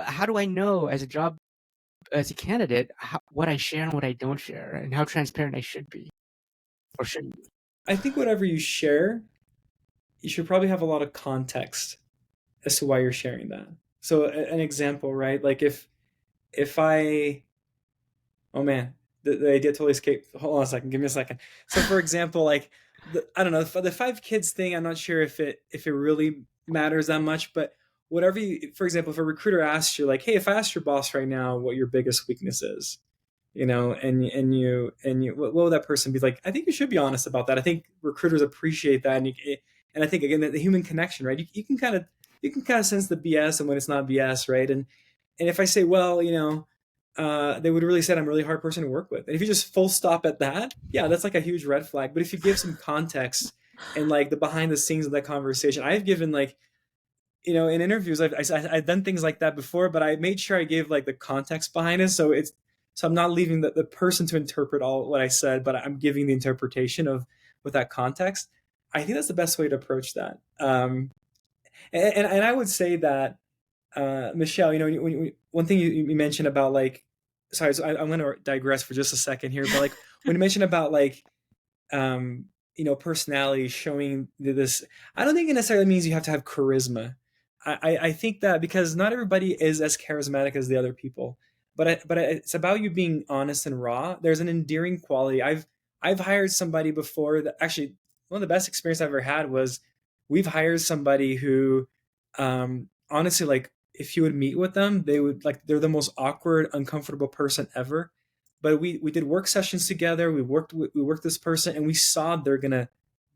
How do I know as a candidate what I share and what I don't share, and how transparent I should be or shouldn't be? I think whatever you share, you should probably have a lot of context as to why you're sharing that. So an example, right? Like if I, oh man, the idea totally escaped. Hold on a second. Give me a second. So for example, like, I don't know, the 5 kids thing, I'm not sure if it really matters that much, but whatever for example, if a recruiter asks you like, hey, if I asked your boss right now what your biggest weakness is, and you, what would that person be like? I think you should be honest about that. I think recruiters appreciate that. And I think, again, the human connection, right? You can kind of sense the BS and when it's not BS, right? And if I say, well, they would really say I'm a really hard person to work with. And if you just full stop at that, yeah, that's like a huge red flag. But if you give some context and like the behind the scenes of that conversation, I've given like, in interviews, I've done things like that before, but I made sure I gave like the context behind it. So I'm not leaving the person to interpret all what I said, but I'm giving the interpretation with that context. I think that's the best way to approach that. And I would say that, Michelle, one thing you mentioned about like, sorry, so I'm going to digress for just a second here, but like when you mentioned about like, personality showing this, I don't think it necessarily means you have to have charisma. I think that because not everybody is as charismatic as the other people, but it's about you being honest and raw. There's an endearing quality. I've hired somebody before that actually, one of the best experiences I've ever had was we've hired somebody who, honestly, like, if you would meet with them, they would like, they're the most awkward, uncomfortable person ever. But we did work sessions together. We worked this person, and we saw they're gonna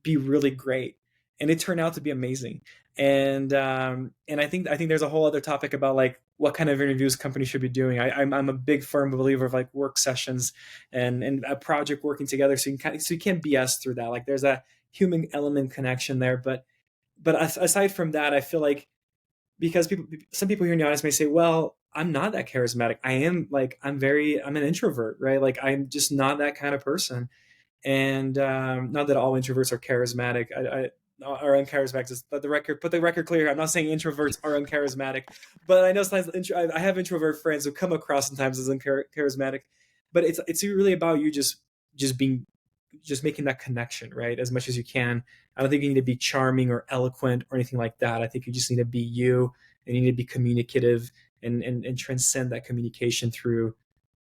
be really great, and it turned out to be amazing. And I think there's a whole other topic about like what kind of interviews companies should be doing. I'm a big firm believer of like work sessions and a project working together, so you can't BS through that. Like, there's a human element connection there, but aside from that, I feel like, because some people here in the audience may say, well, I'm not that charismatic. I'm an introvert, right? Like, I'm just not that kind of person. And not that all introverts are charismatic. Are uncharismatic. Just put the record clear. I'm not saying introverts are uncharismatic, but I know sometimes I have introvert friends who come across sometimes as uncharismatic. But it's really about you just making that connection, right? As much as you can. I don't think you need to be charming or eloquent or anything like that. I think you just need to be you, and you need to be communicative and transcend that communication through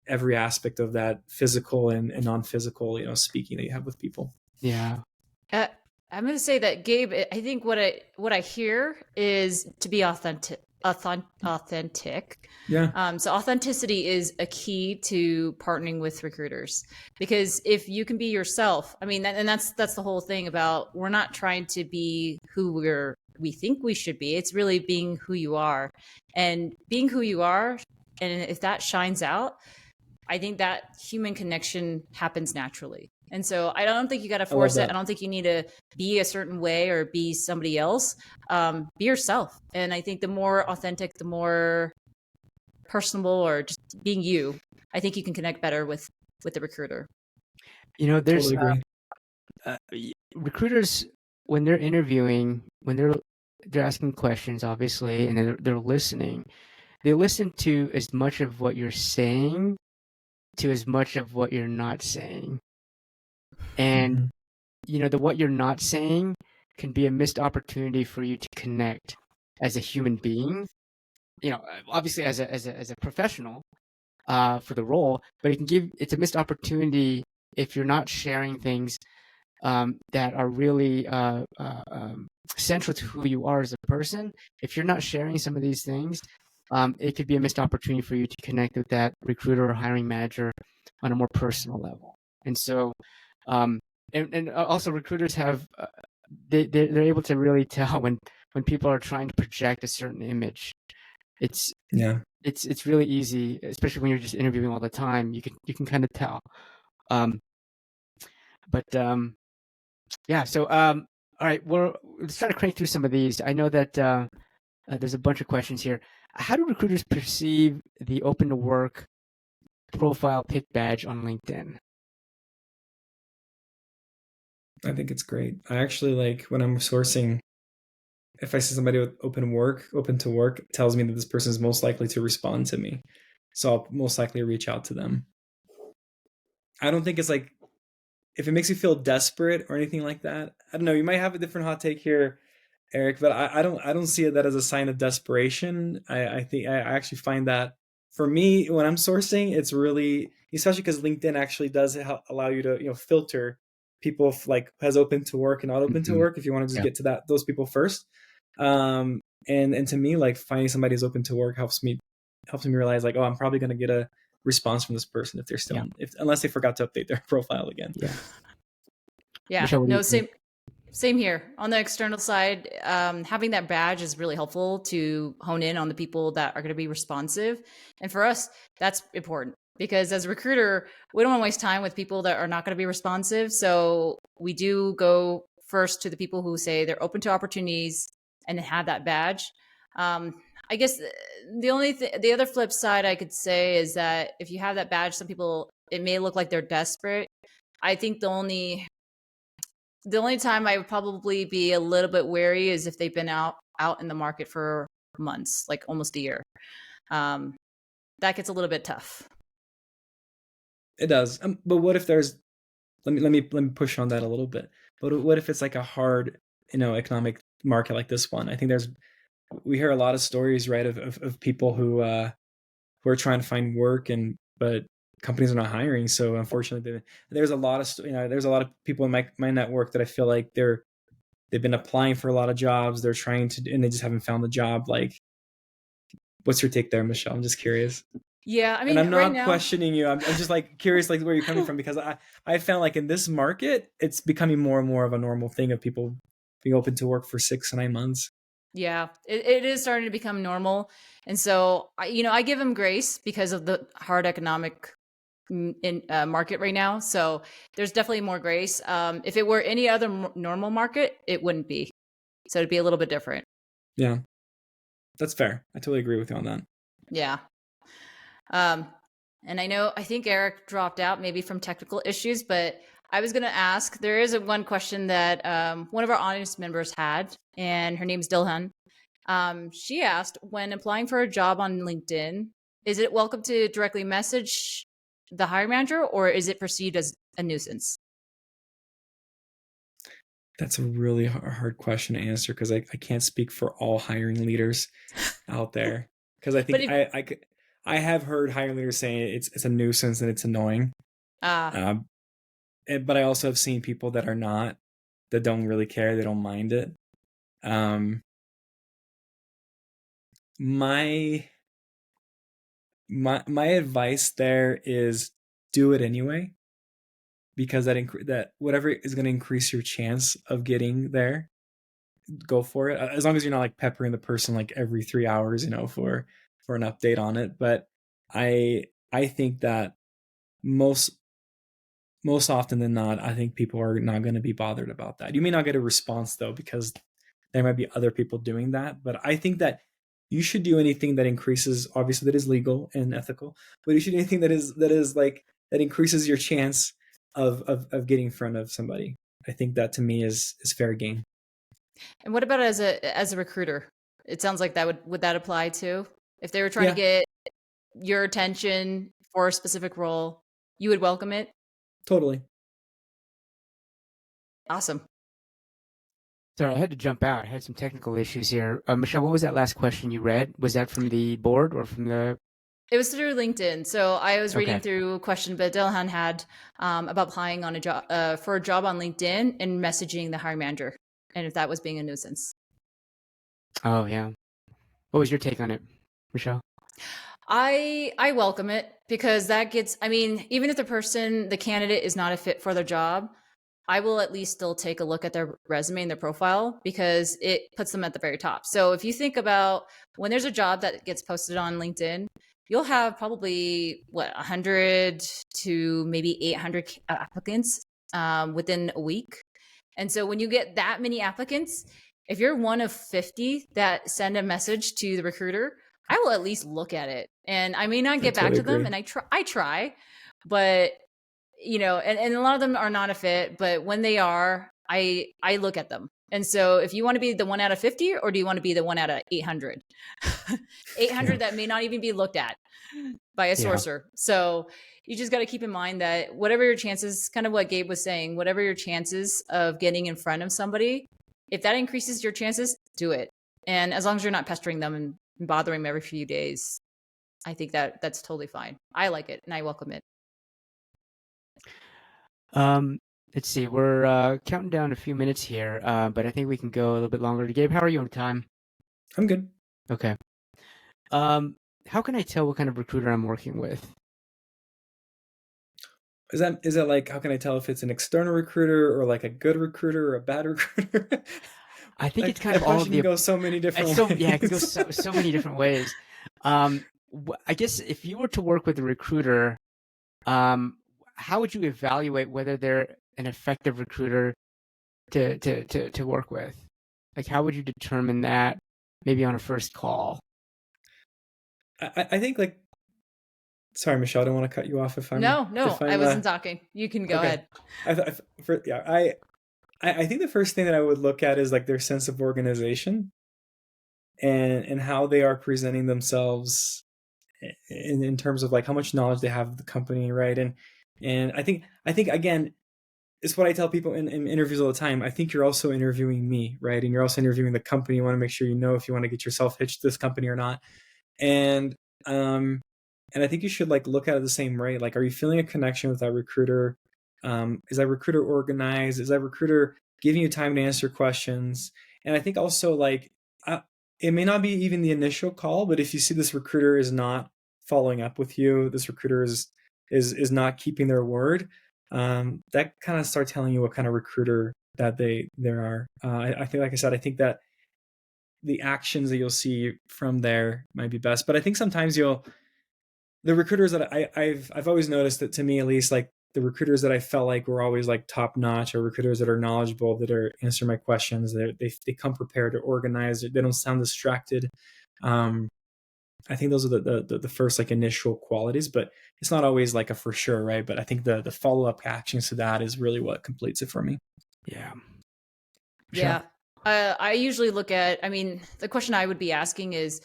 every aspect of that physical and non-physical, speaking that you have with people. Yeah. I'm going to say that, Gabe, I think what I hear is to be authentic. authentic. Yeah. So authenticity is a key to partnering with recruiters, because if you can be yourself, I mean, and that's the whole thing about, we're not trying to be who we think we should be. It's really being who you are, and being who you are. And if that shines out, I think that human connection happens naturally. And so I don't think you got to force it. I don't think you need to be a certain way or be somebody else. Be yourself. And I think the more authentic, the more personable, or just being you, I think you can connect better with the recruiter. You know, there's Totally agree. recruiters, when they're interviewing, when they're asking questions, obviously, and they're listening. They listen to as much of what you're saying to as much of what you're not saying. And you know, what you're not saying can be a missed opportunity for you to connect as a human being. You know, obviously as a professional for the role, but it's a missed opportunity if you're not sharing things that are really central to who you are as a person. If you're not sharing some of these things, it could be a missed opportunity for you to connect with that recruiter or hiring manager on a more personal level. And so, and also recruiters have they're able to really tell when people are trying to project a certain image. It's really easy, especially when you're just interviewing all the time. You can kind of tell. Yeah. So all right, let's try to crank through some of these. I know that there's a bunch of questions here. How do recruiters perceive the open to work profile pick badge on LinkedIn? I think it's great. I actually like when I'm sourcing, if I see somebody with open to work, it tells me that this person is most likely to respond to me. So I'll most likely reach out to them. I don't think it's like, if it makes you feel desperate or anything like that. I don't know. You might have a different hot take here, Eric, but I don't see that as a sign of desperation. I think I actually find that, for me, when I'm sourcing, it's really, especially because LinkedIn actually does allow you to filter people like has open to work and not open to work, if you want to just get to those people first. And to me, like, finding somebody who's open to work helps me realize, like, oh, I'm probably going to get a response from this person if they're still unless they forgot to update their profile again. Michelle, no, same here. On the external side, having that badge is really helpful to hone in on the people that are going to be responsive. And for us, that's important, because as a recruiter, we don't want to waste time with people that are not going to be responsive. So we do go first to the people who say they're open to opportunities and have that badge. I guess the other flip side I could say is that if you have that badge, some people, it may look like they're desperate. I think the only time I would probably be a little bit wary is if they've been out in the market for months, like almost a year. That gets a little bit tough. It does. But what if there's, let me push on that a little bit. But what if it's like a hard, economic market like this one? I think we hear a lot of stories, right, of people who are trying to find work, but companies are not hiring. So unfortunately, there's a lot of people in my network that I feel like they've been applying for a lot of jobs. They're trying to, and they just haven't found the job. Like, what's your take there, Michelle? I'm just curious. Yeah, I mean, and I'm not questioning you. I'm just like curious, like, where you're coming from, because I found like in this market, it's becoming more and more of a normal thing of people being open to work for 6 to 9 months. Yeah, it is starting to become normal. And so, I give them grace because of the hard economic market right now. So there's definitely more grace. If it were any other normal market, it wouldn't be. So it'd be a little bit different. Yeah, that's fair. I totally agree with you on that. Yeah. And I think Eric dropped out maybe from technical issues, but I was going to ask, there is one question that one of our audience members had, and her name's Dilhan. She asked, when applying for a job on LinkedIn, is it welcome to directly message the hiring manager, or is it perceived as a nuisance? That's a really hard question to answer, because I can't speak for all hiring leaders out there. Because I think I have heard hiring leaders saying it's a nuisance and it's annoying. But I also have seen people that don't really care. They don't mind it. my advice there is do it anyway, because that whatever is going to increase your chance of getting there, go for it. As long as you're not like peppering the person like every 3 hours, for an update on it. But I think that most often than not, I think people are not going to be bothered about that. You may not get a response though, because there might be other people doing that. But I think that you should do anything that increases, obviously that is legal and ethical, but you should do anything that is like that increases your chance of getting in front of somebody. I think that to me is fair game. And what about as a recruiter? It sounds like that would that apply too? If they were trying to get your attention for a specific role, you would welcome it? Totally. Awesome. Sorry, I had to jump out. I had some technical issues here. Michelle, what was that last question you read? Was that from the board or from the... It was through LinkedIn. So I was reading through a question that Dilhan had about applying on a job for a job on LinkedIn and messaging the hiring manager, and if that was being a nuisance. Oh, yeah. What was your take on it, Michelle? I welcome it, because that gets, I mean, even if the candidate is not a fit for their job, I will at least still take a look at their resume and their profile, because it puts them at the very top. So if you think about when there's a job that gets posted on LinkedIn, you'll have probably 100 to maybe 800 applicants within a week. And so when you get that many applicants, if you're one of 50 that send a message to the recruiter, I will at least look at it. And I may not get back to them, and I try, but and a lot of them are not a fit, but when they are, I look at them. And so if you want to be the 1 out of 50, or do you want to be the 1 out of 800? 800 that may not even be looked at by a sourcer. So you just got to keep in mind that whatever your chances, kind of what Gabe was saying, whatever your chances of getting in front of somebody, if that increases your chances, do it. And as long as you're not pestering them and bothering them every few days, I think that's totally fine. I like it and I welcome it. Let's see. We're counting down a few minutes here, but I think we can go a little bit longer. Gabe, how are you on time? I'm good. Okay. How can I tell what kind of recruiter I'm working with? Is that like, how can I tell if it's an external recruiter or like a good recruiter or a bad recruiter? I think it's kind of all of the... It can go so many different ways. Yeah, it can go so many different ways. I guess if you were to work with a recruiter, how would you evaluate whether they're an effective recruiter to work with? Like, how would you determine that maybe on a first call? I think, like, sorry, Michelle, I don't want to cut you off if I'm... No, I wasn't talking. You can go ahead. I think the first thing that I would look at is like their sense of organization and how they are presenting themselves in terms of like how much knowledge they have of the company, right? And I think again, it's what I tell people in interviews all the time. I think you're also interviewing me, right? And you're also interviewing the company. You want to make sure you know if you want to get yourself hitched to this company or not. And I think you should like look at it the same way. Like, are you feeling a connection with that recruiter? Is that recruiter organized? Is that recruiter giving you time to answer questions? And I think also like it may not be even the initial call, but if you see this recruiter is not following up with you, this recruiter is not keeping their word, that kind of start telling you what kind of recruiter that they are. I think, like I said, I think that the actions that you'll see from there might be best. But I think sometimes the recruiters that I've always noticed that, to me at least, like the recruiters that I felt like were always like top notch, or recruiters that are knowledgeable, that are answering my questions, they come prepared, or organized, they don't sound distracted. I think those are the first like initial qualities, but it's not always like a for sure, right? But I think the follow-up actions to that is really what completes it for me. Yeah. Yeah. I usually look at, I mean, the question I would be asking is,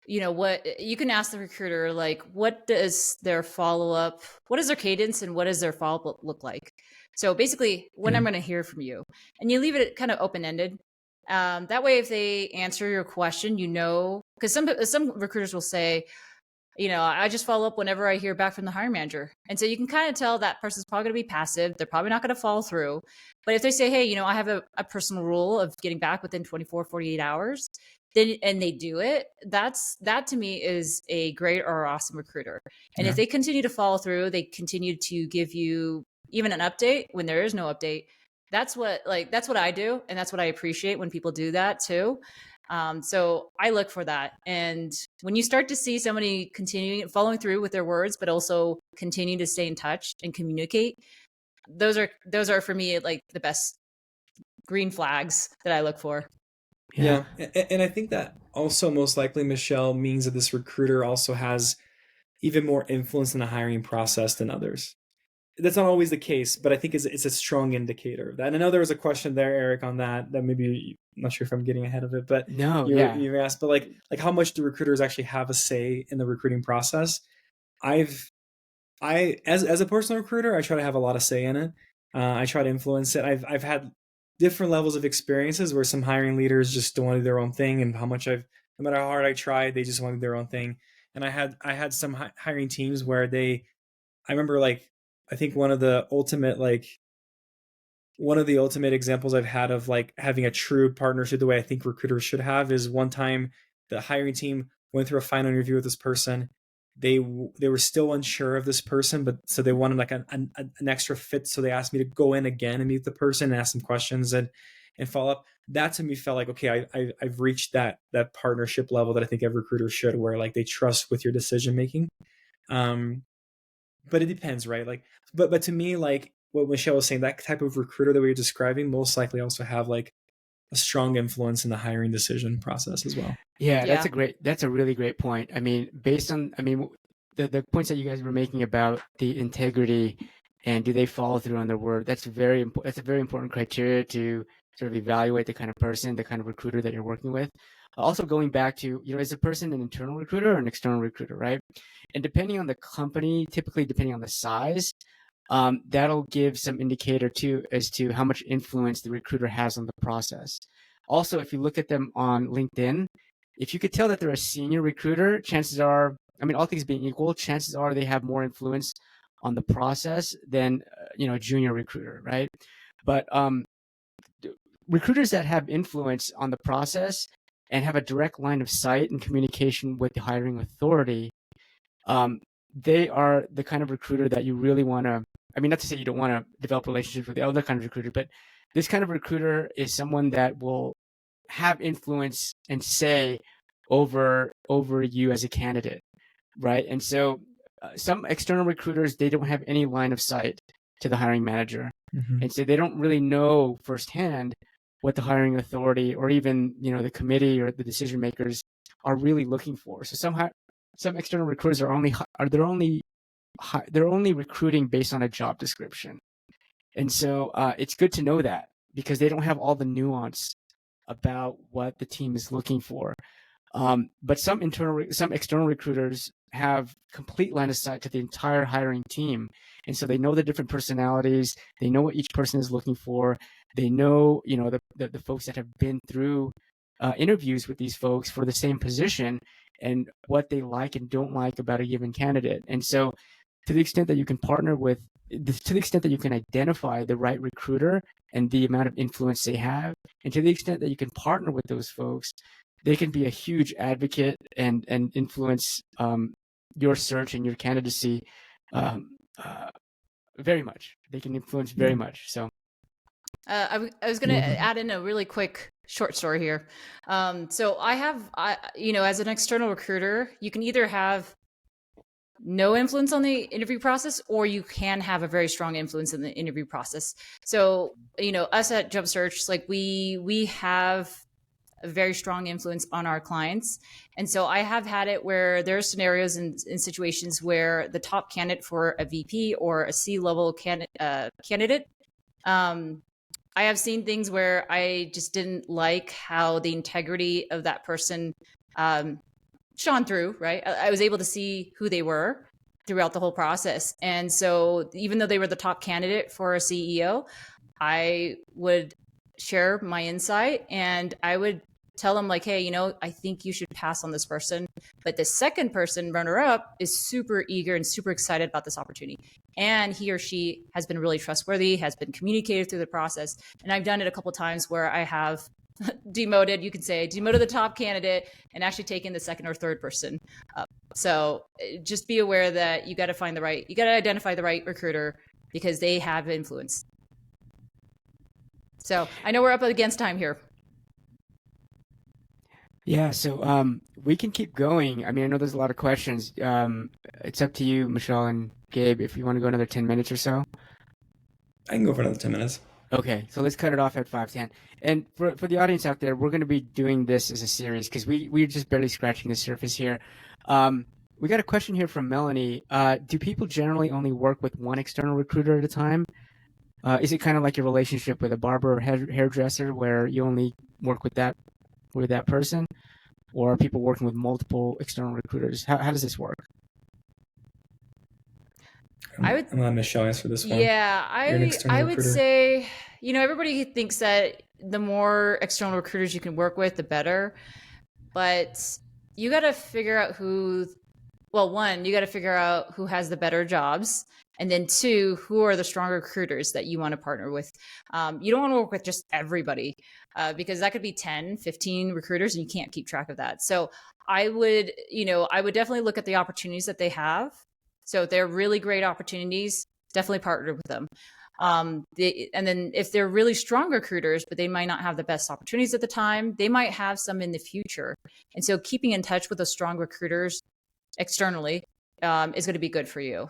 what you can ask the recruiter, like, what does their follow-up, what is their cadence, and what does their follow-up look like? So basically, when I'm going to hear from you, and you leave it kind of open-ended. That way, if they answer your question, because some recruiters will say, I just follow up whenever I hear back from the hiring manager. And so you can kind of tell that person's probably going to be passive. They're probably not going to follow through. But if they say, hey, I have a personal rule of getting back within 24, 48 hours, then, and they do it, that to me is a great or awesome recruiter. And if they continue to follow through, they continue to give you even an update when there is no update. That's what I do. And that's what I appreciate when people do that too. So I look for that. And when you start to see somebody following through with their words, but also continue to stay in touch and communicate, those are for me like the best green flags that I look for. Yeah. And I think that also most likely, Michelle, means that this recruiter also has even more influence in the hiring process than others. That's not always the case, but I think it's a strong indicator of that. And I know there was a question there, Eric, on that maybe, I'm not sure if I'm getting ahead of it, but you asked, but like how much do recruiters actually have a say in the recruiting process? As a personal recruiter, I try to have a lot of say in it. I try to influence it. I've had different levels of experiences where some hiring leaders just don't want to do their own thing, and no matter how hard I tried, they just want to do their own thing. And I had some hiring teams where I remember I think one of the ultimate examples I've had of like having a true partnership the way I think recruiters should have is one time the hiring team went through a final interview with this person. They were still unsure of this person, but so they wanted like an extra fit. So they asked me to go in again and meet the person and ask some questions and follow up. That to me felt like, okay, I've reached that partnership level that I think every recruiter should, where like they trust with your decision making. But it depends, right? Like, but to me, like what Michelle was saying, that type of recruiter that we were describing most likely also have like a strong influence in the hiring decision process as well. Yeah, that's a really great point. I mean, the points that you guys were making about the integrity and do they follow through on their word, that's a very important criteria to sort of evaluate the kind of person, the kind of recruiter that you're working with. Also going back to, is the person an internal recruiter or an external recruiter, right? And depending on the company, typically depending on the size, that'll give some indicator too as to how much influence the recruiter has on the process. Also, if you look at them on LinkedIn, if you could tell that they're a senior recruiter, chances are, all things being equal, chances are they have more influence on the process than a junior recruiter, right? But recruiters that have influence on the process and have a direct line of sight and communication with the hiring authority, they are the kind of recruiter that you really want to, not to say you don't want to develop relationships with the other kind of recruiter, but this kind of recruiter is someone that will have influence and say over you as a candidate, right? And so some external recruiters, they don't have any line of sight to the hiring manager. Mm-hmm. And so they don't really know firsthand what the hiring authority or even, the committee or the decision makers are really looking for. So some external recruiters are only recruiting based on a job description. And so it's good to know that because they don't have all the nuance about what the team is looking for. But some external recruiters have complete line of sight to the entire hiring team. And so they know the different personalities. They know what each person is looking for. They know, the folks that have been through interviews with these folks for the same position and what they like and don't like about a given candidate. And so to the extent that you can to the extent that you can identify the right recruiter and the amount of influence they have, and to the extent that you can partner with those folks, they can be a huge advocate and influence your search and your candidacy very much. They can influence very much. So I was going to add in a really quick short story here. So as an external recruiter, you can either have no influence on the interview process, or you can have a very strong influence in the interview process. So, us at Job Search, like we have a very strong influence on our clients. And so I have had it where there are scenarios in situations where the top candidate for a VP or a C-level candidate, I have seen things where I just didn't like how the integrity of that person shone through, right? I was able to see who they were throughout the whole process. And so even though they were the top candidate for a CEO, I would share my insight and I would tell them like, hey, I think you should pass on this person. But the second person, runner up, is super eager and super excited about this opportunity. And he or she has been really trustworthy, has been communicated through the process. And I've done it a couple times where I have demoted the top candidate and actually taken the second or third person up. So just be aware that you got to identify the right recruiter because they have influence. So I know we're up against time here. Yeah, so we can keep going. I mean, I know there's a lot of questions. It's up to you, Michelle and Gabe, if you want to go another 10 minutes or so. I can go for another 10 minutes. Okay, so let's cut it off at 5:10. And for the audience out there, we're going to be doing this as a series because we're just barely scratching the surface here. We got a question here from Melanie. Do people generally only work with one external recruiter at a time? Is it kind of like your relationship with a barber or hairdresser where you only work with that person? Or are people working with multiple external recruiters? How does this work? I'm going to let Michelle answer this one. Yeah, I would say, everybody thinks that the more external recruiters you can work with, the better. But you got to figure out you got to figure out who has the better jobs. And then two, who are the stronger recruiters that you want to partner with? You don't want to work with just everybody because that could be 10, 15 recruiters and you can't keep track of that. So I would definitely look at the opportunities that they have. So if they're really great opportunities, definitely partner with them. And then if they're really strong recruiters, but they might not have the best opportunities at the time, they might have some in the future. And so keeping in touch with those strong recruiters externally is going to be good for you.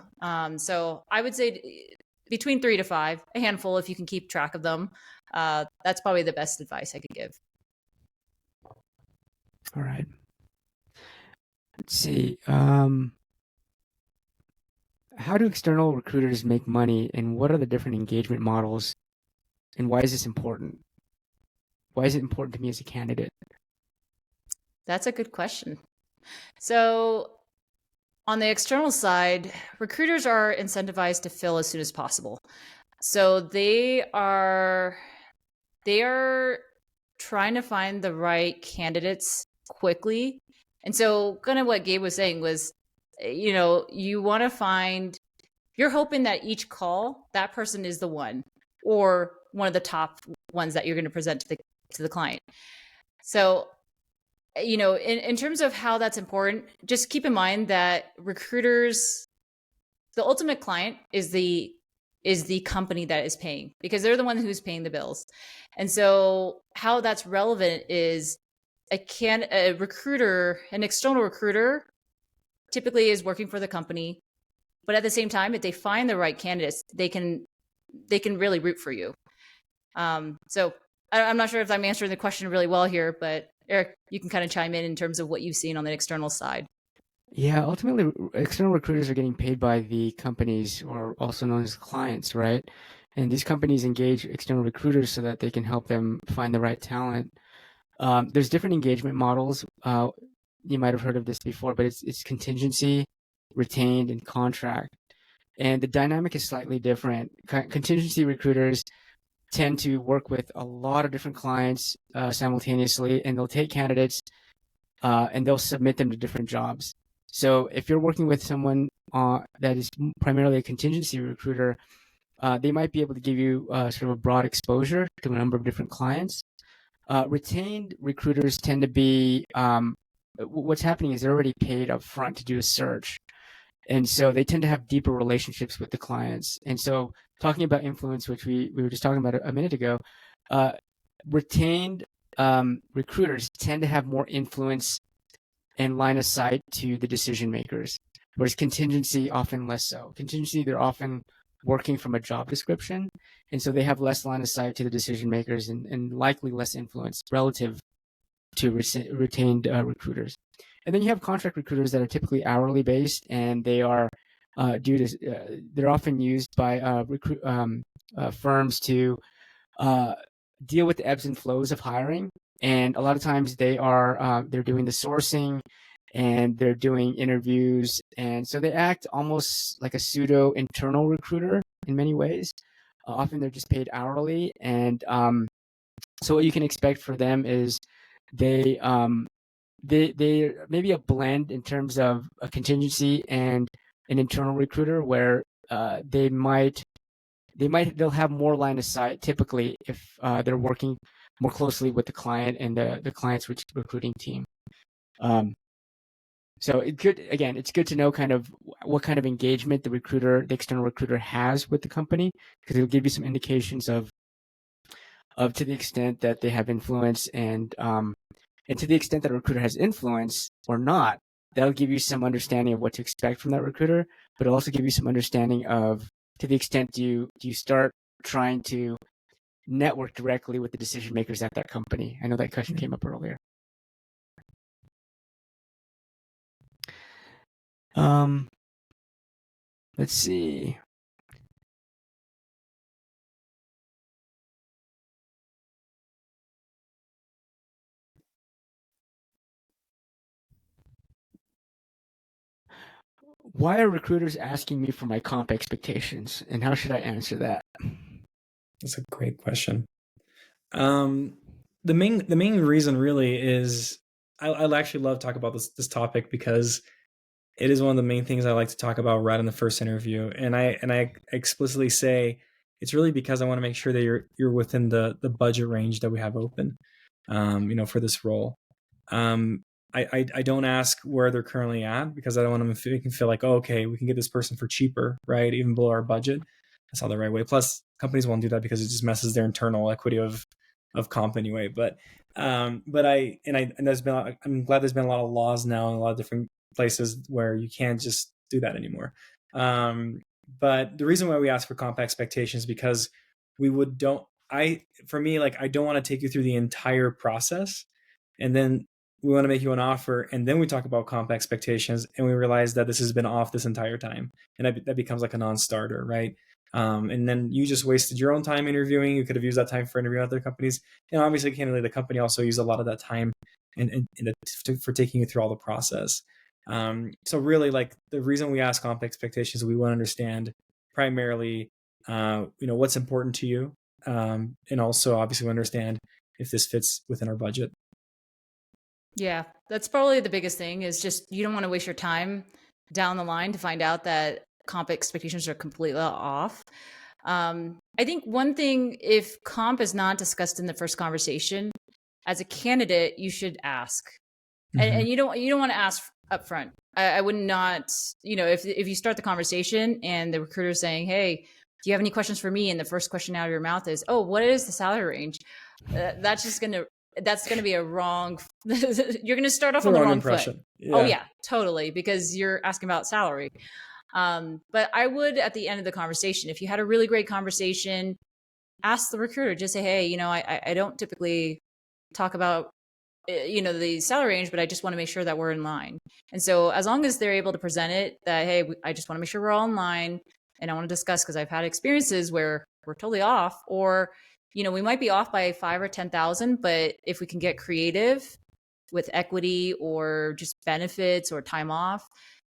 So I would say between 3 to 5, a handful if you can keep track of them. That's probably the best advice I could give. All right. Let's see. How do external recruiters make money, and what are the different engagement models, and why is this important? Why is it important to me as a candidate? That's a good question. So on the external side, recruiters are incentivized to fill as soon as possible. So they are trying to find the right candidates quickly. And so kind of what Gabe was saying was, you want to you're hoping that each call, that person is the one or one of the top ones that you're going to present to the client. So, in terms of how that's important, just keep in mind that recruiters, the ultimate client is the company that is paying because they're the one who's paying the bills. And so how that's relevant is an external recruiter typically is working for the company, but at the same time, if they find the right candidates, they can really root for you. So I'm not sure if I'm answering the question really well here, but Eric, you can kind of chime in terms of what you've seen on the external side. Yeah, ultimately, external recruiters are getting paid by the companies, or also known as clients, right? And these companies engage external recruiters so that they can help them find the right talent. There's different engagement models. You might have heard of this before, but it's contingency, retained, and contract. And the dynamic is slightly different. Contingency recruiters tend to work with a lot of different clients simultaneously, and they'll take candidates and they'll submit them to different jobs. So if you're working with someone that is primarily a contingency recruiter, they might be able to give you sort of a broad exposure to a number of different clients. Retained recruiters tend to be what's happening is they're already paid up front to do a search. And so they tend to have deeper relationships with the clients. And so talking about influence, which we were just talking about a minute ago, retained recruiters tend to have more influence and line of sight to the decision makers, whereas contingency often less so. Contingency, they're often working from a job description, and so they have less line of sight to the decision makers and likely less influence relative to retained recruiters. And then you have contract recruiters that are typically hourly based, and they are they're often used by firms to deal with the ebbs and flows of hiring. And a lot of times they're doing the sourcing and they're doing interviews, and so they act almost like a pseudo internal recruiter in many ways. Often they're just paid hourly, and so what you can expect for them is they maybe a blend in terms of a contingency and an internal recruiter where they'll have more line of sight typically if they're working more closely with the client and the client's recruiting team. So it's good to know kind of what kind of engagement the external recruiter has with the company, because it'll give you some indications of to the extent that they have influence and to the extent that a recruiter has influence or not, that'll give you some understanding of what to expect from that recruiter, but it'll also give you some understanding of to the extent do you start trying to network directly with the decision makers at that company. I know that question came up earlier. Let's see. Why are recruiters asking me for my comp expectations, and how should I answer that? That's a great question. The main reason really is I actually love to talk about this topic because it is one of the main things I like to talk about right in the first interview, and I explicitly say it's really because I want to make sure that you're within the budget range that we have open, for this role. I don't ask where they're currently at because I don't want them to feel like, oh, okay, we can get this person for cheaper, right? Even below our budget. That's not the right way. Plus, companies won't do that because it just messes their internal equity of comp anyway. I'm glad there's been a lot of laws now in a lot of different places where you can't just do that anymore. But the reason why we ask for comp expectations is because I don't want to take you through the entire process and then we want to make you an offer and then we talk about comp expectations and we realize that this has been off this entire time and that becomes like a non-starter, right? And then you just wasted your own time interviewing. You could have used that time for interviewing other companies, and obviously candidly the company also used a lot of that time for taking you through all the process. So really, like, the reason we ask comp expectations, we want to understand primarily what's important to you, and also obviously we understand if this fits within our budget. Yeah, that's probably the biggest thing, is just you don't want to waste your time down the line to find out that comp expectations are completely off. I think one thing, if comp is not discussed in the first conversation, as a candidate, you should ask. Mm-hmm. And you don't want to ask up front. I would not, if you start the conversation and the recruiter is saying, hey, do you have any questions for me? And the first question out of your mouth is, oh, what is the salary range? That's going to be a wrong, you're going to start off on the wrong impression. Foot. Yeah. Oh yeah, totally. Because you're asking about salary. But I would, at the end of the conversation, if you had a really great conversation, ask the recruiter, just say, hey, I don't typically talk about, the salary range, but I just want to make sure that we're in line. And so as long as they're able to present it that, hey, I just want to make sure we're all in line, and I want to discuss, because I've had experiences where we're totally off, or, we might be off by 5 or 10,000, but if we can get creative with equity or just benefits or time off,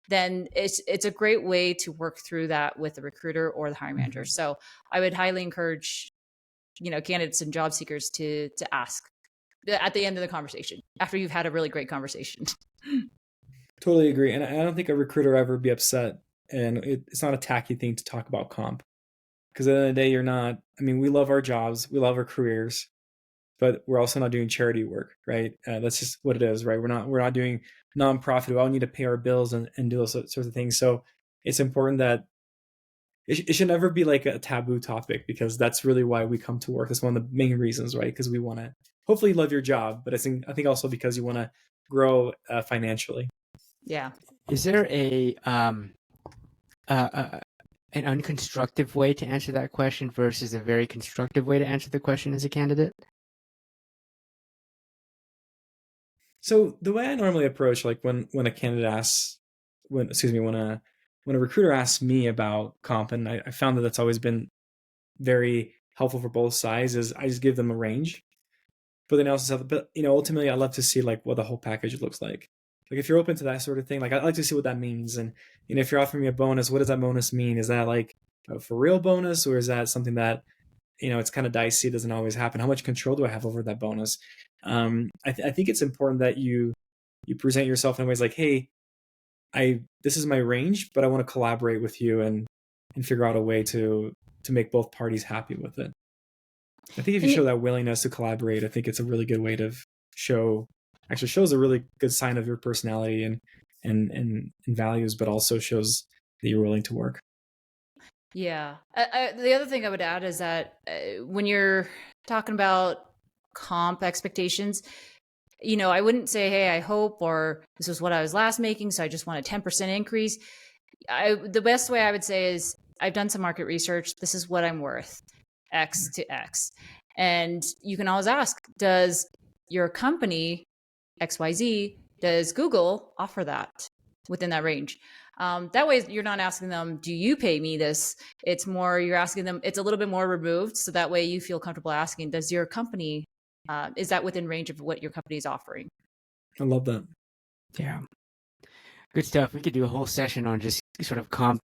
then it's a great way to work through that with the recruiter or the hiring manager. So I would highly encourage, candidates and job seekers to ask at the end of the conversation, after you've had a really great conversation. Totally agree. And I don't think a recruiter ever be upset. And it's not a tacky thing to talk about comp. Because at the end of the day, we love our jobs, we love our careers, but we're also not doing charity work, right? That's just what it is, right? We're not doing nonprofit. We all need to pay our bills and do those sorts of things. So it's important that it should never be like a taboo topic, because that's really why we come to work. That's one of the main reasons, right? Because we want to hopefully love your job, but I think also because you want to grow financially. Yeah. Is there an unconstructive way to answer that question versus a very constructive way to answer the question as a candidate? So the way I normally approach, like when a candidate asks, when a recruiter asks me about comp, and I found that that's always been very helpful for both sides, is I just give them a range. But then I also say, but ultimately I love to see like what the whole package looks like. Like if you're open to that sort of thing, like I'd like to see what that means. And if you're offering me a bonus, what does that bonus mean? Is that like a for real bonus, or is that something that it's kind of dicey, doesn't always happen? How much control do I have over that bonus? I think it's important that you present yourself in ways like, hey, this is my range, but I want to collaborate with you and figure out a way to make both parties happy with it. I think if you show that willingness to collaborate, I think it's a really good way to shows a really good sign of your personality and values, but also shows that you're willing to work. Yeah. The other thing I would add is that when you're talking about comp expectations, I wouldn't say, hey, I hope, or this was what I was last making, so I just want a 10% increase. The best way I would say is I've done some market research. This is what I'm worth, X to X. And you can always ask, does your company, XYZ, does Google offer that within that range? That way you're not asking them, do you pay me this? It's more, you're asking them, it's a little bit more removed. So that way you feel comfortable asking, does your company, is that within range of what your company is offering? I love that. Yeah. Good stuff. We could do a whole session on just sort of comp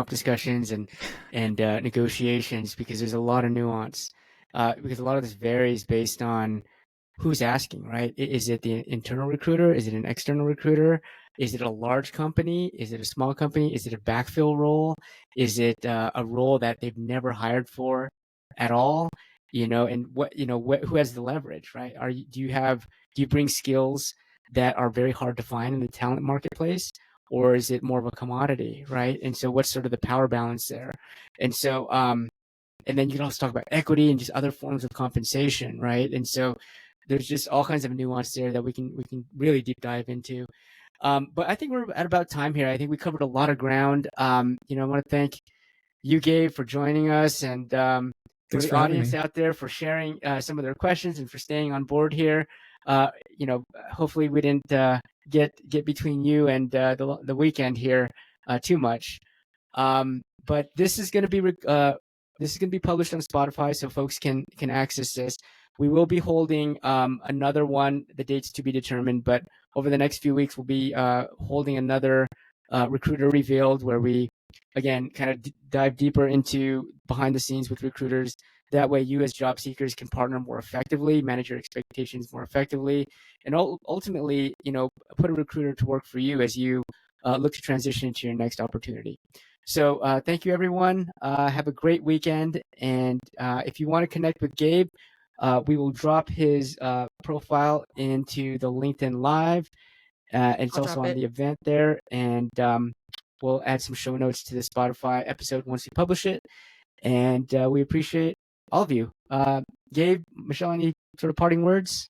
discussions and negotiations, because there's a lot of nuance. Because a lot of this varies based on who's asking, right? Is it the internal recruiter? Is it an external recruiter? Is it a large company? Is it a small company? Is it a backfill role? Is it a role that they've never hired for at all? And who has the leverage, right? Do you bring skills that are very hard to find in the talent marketplace, or is it more of a commodity, right? And so what's sort of the power balance there? And so, and then you can also talk about equity and just other forms of compensation, right? And so there's just all kinds of nuance there that we can really deep dive into. But I think we're at about time here. I think we covered a lot of ground. I want to thank you, Gabe, for joining us, and for the audience out there for sharing some of their questions and for staying on board here. Hopefully we didn't get between you and the weekend here too much. But this is going to be published on Spotify, so folks can access this. We will be holding another one. The date's to be determined, but over the next few weeks, we'll be holding another Recruiter Revealed, where we, again, kind of dive deeper into behind the scenes with recruiters. That way, you as job seekers can partner more effectively, manage your expectations more effectively, and ultimately, put a recruiter to work for you as you look to transition into your next opportunity. So thank you, everyone. Have a great weekend. And if you want to connect with Gabe, we will drop his profile into the LinkedIn Live. And it's also on the event there. And we'll add some show notes to the Spotify episode once we publish it. And we appreciate all of you. Gabe, Michelle, any sort of parting words?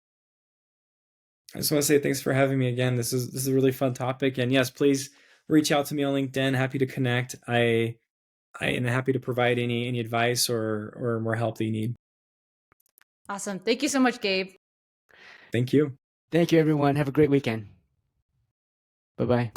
I just want to say thanks for having me again. This is a really fun topic. And yes, please reach out to me on LinkedIn. Happy to connect. I am happy to provide any advice or more help that you need. Awesome. Thank you so much, Gabe. Thank you. Thank you, everyone. Have a great weekend. Bye-bye.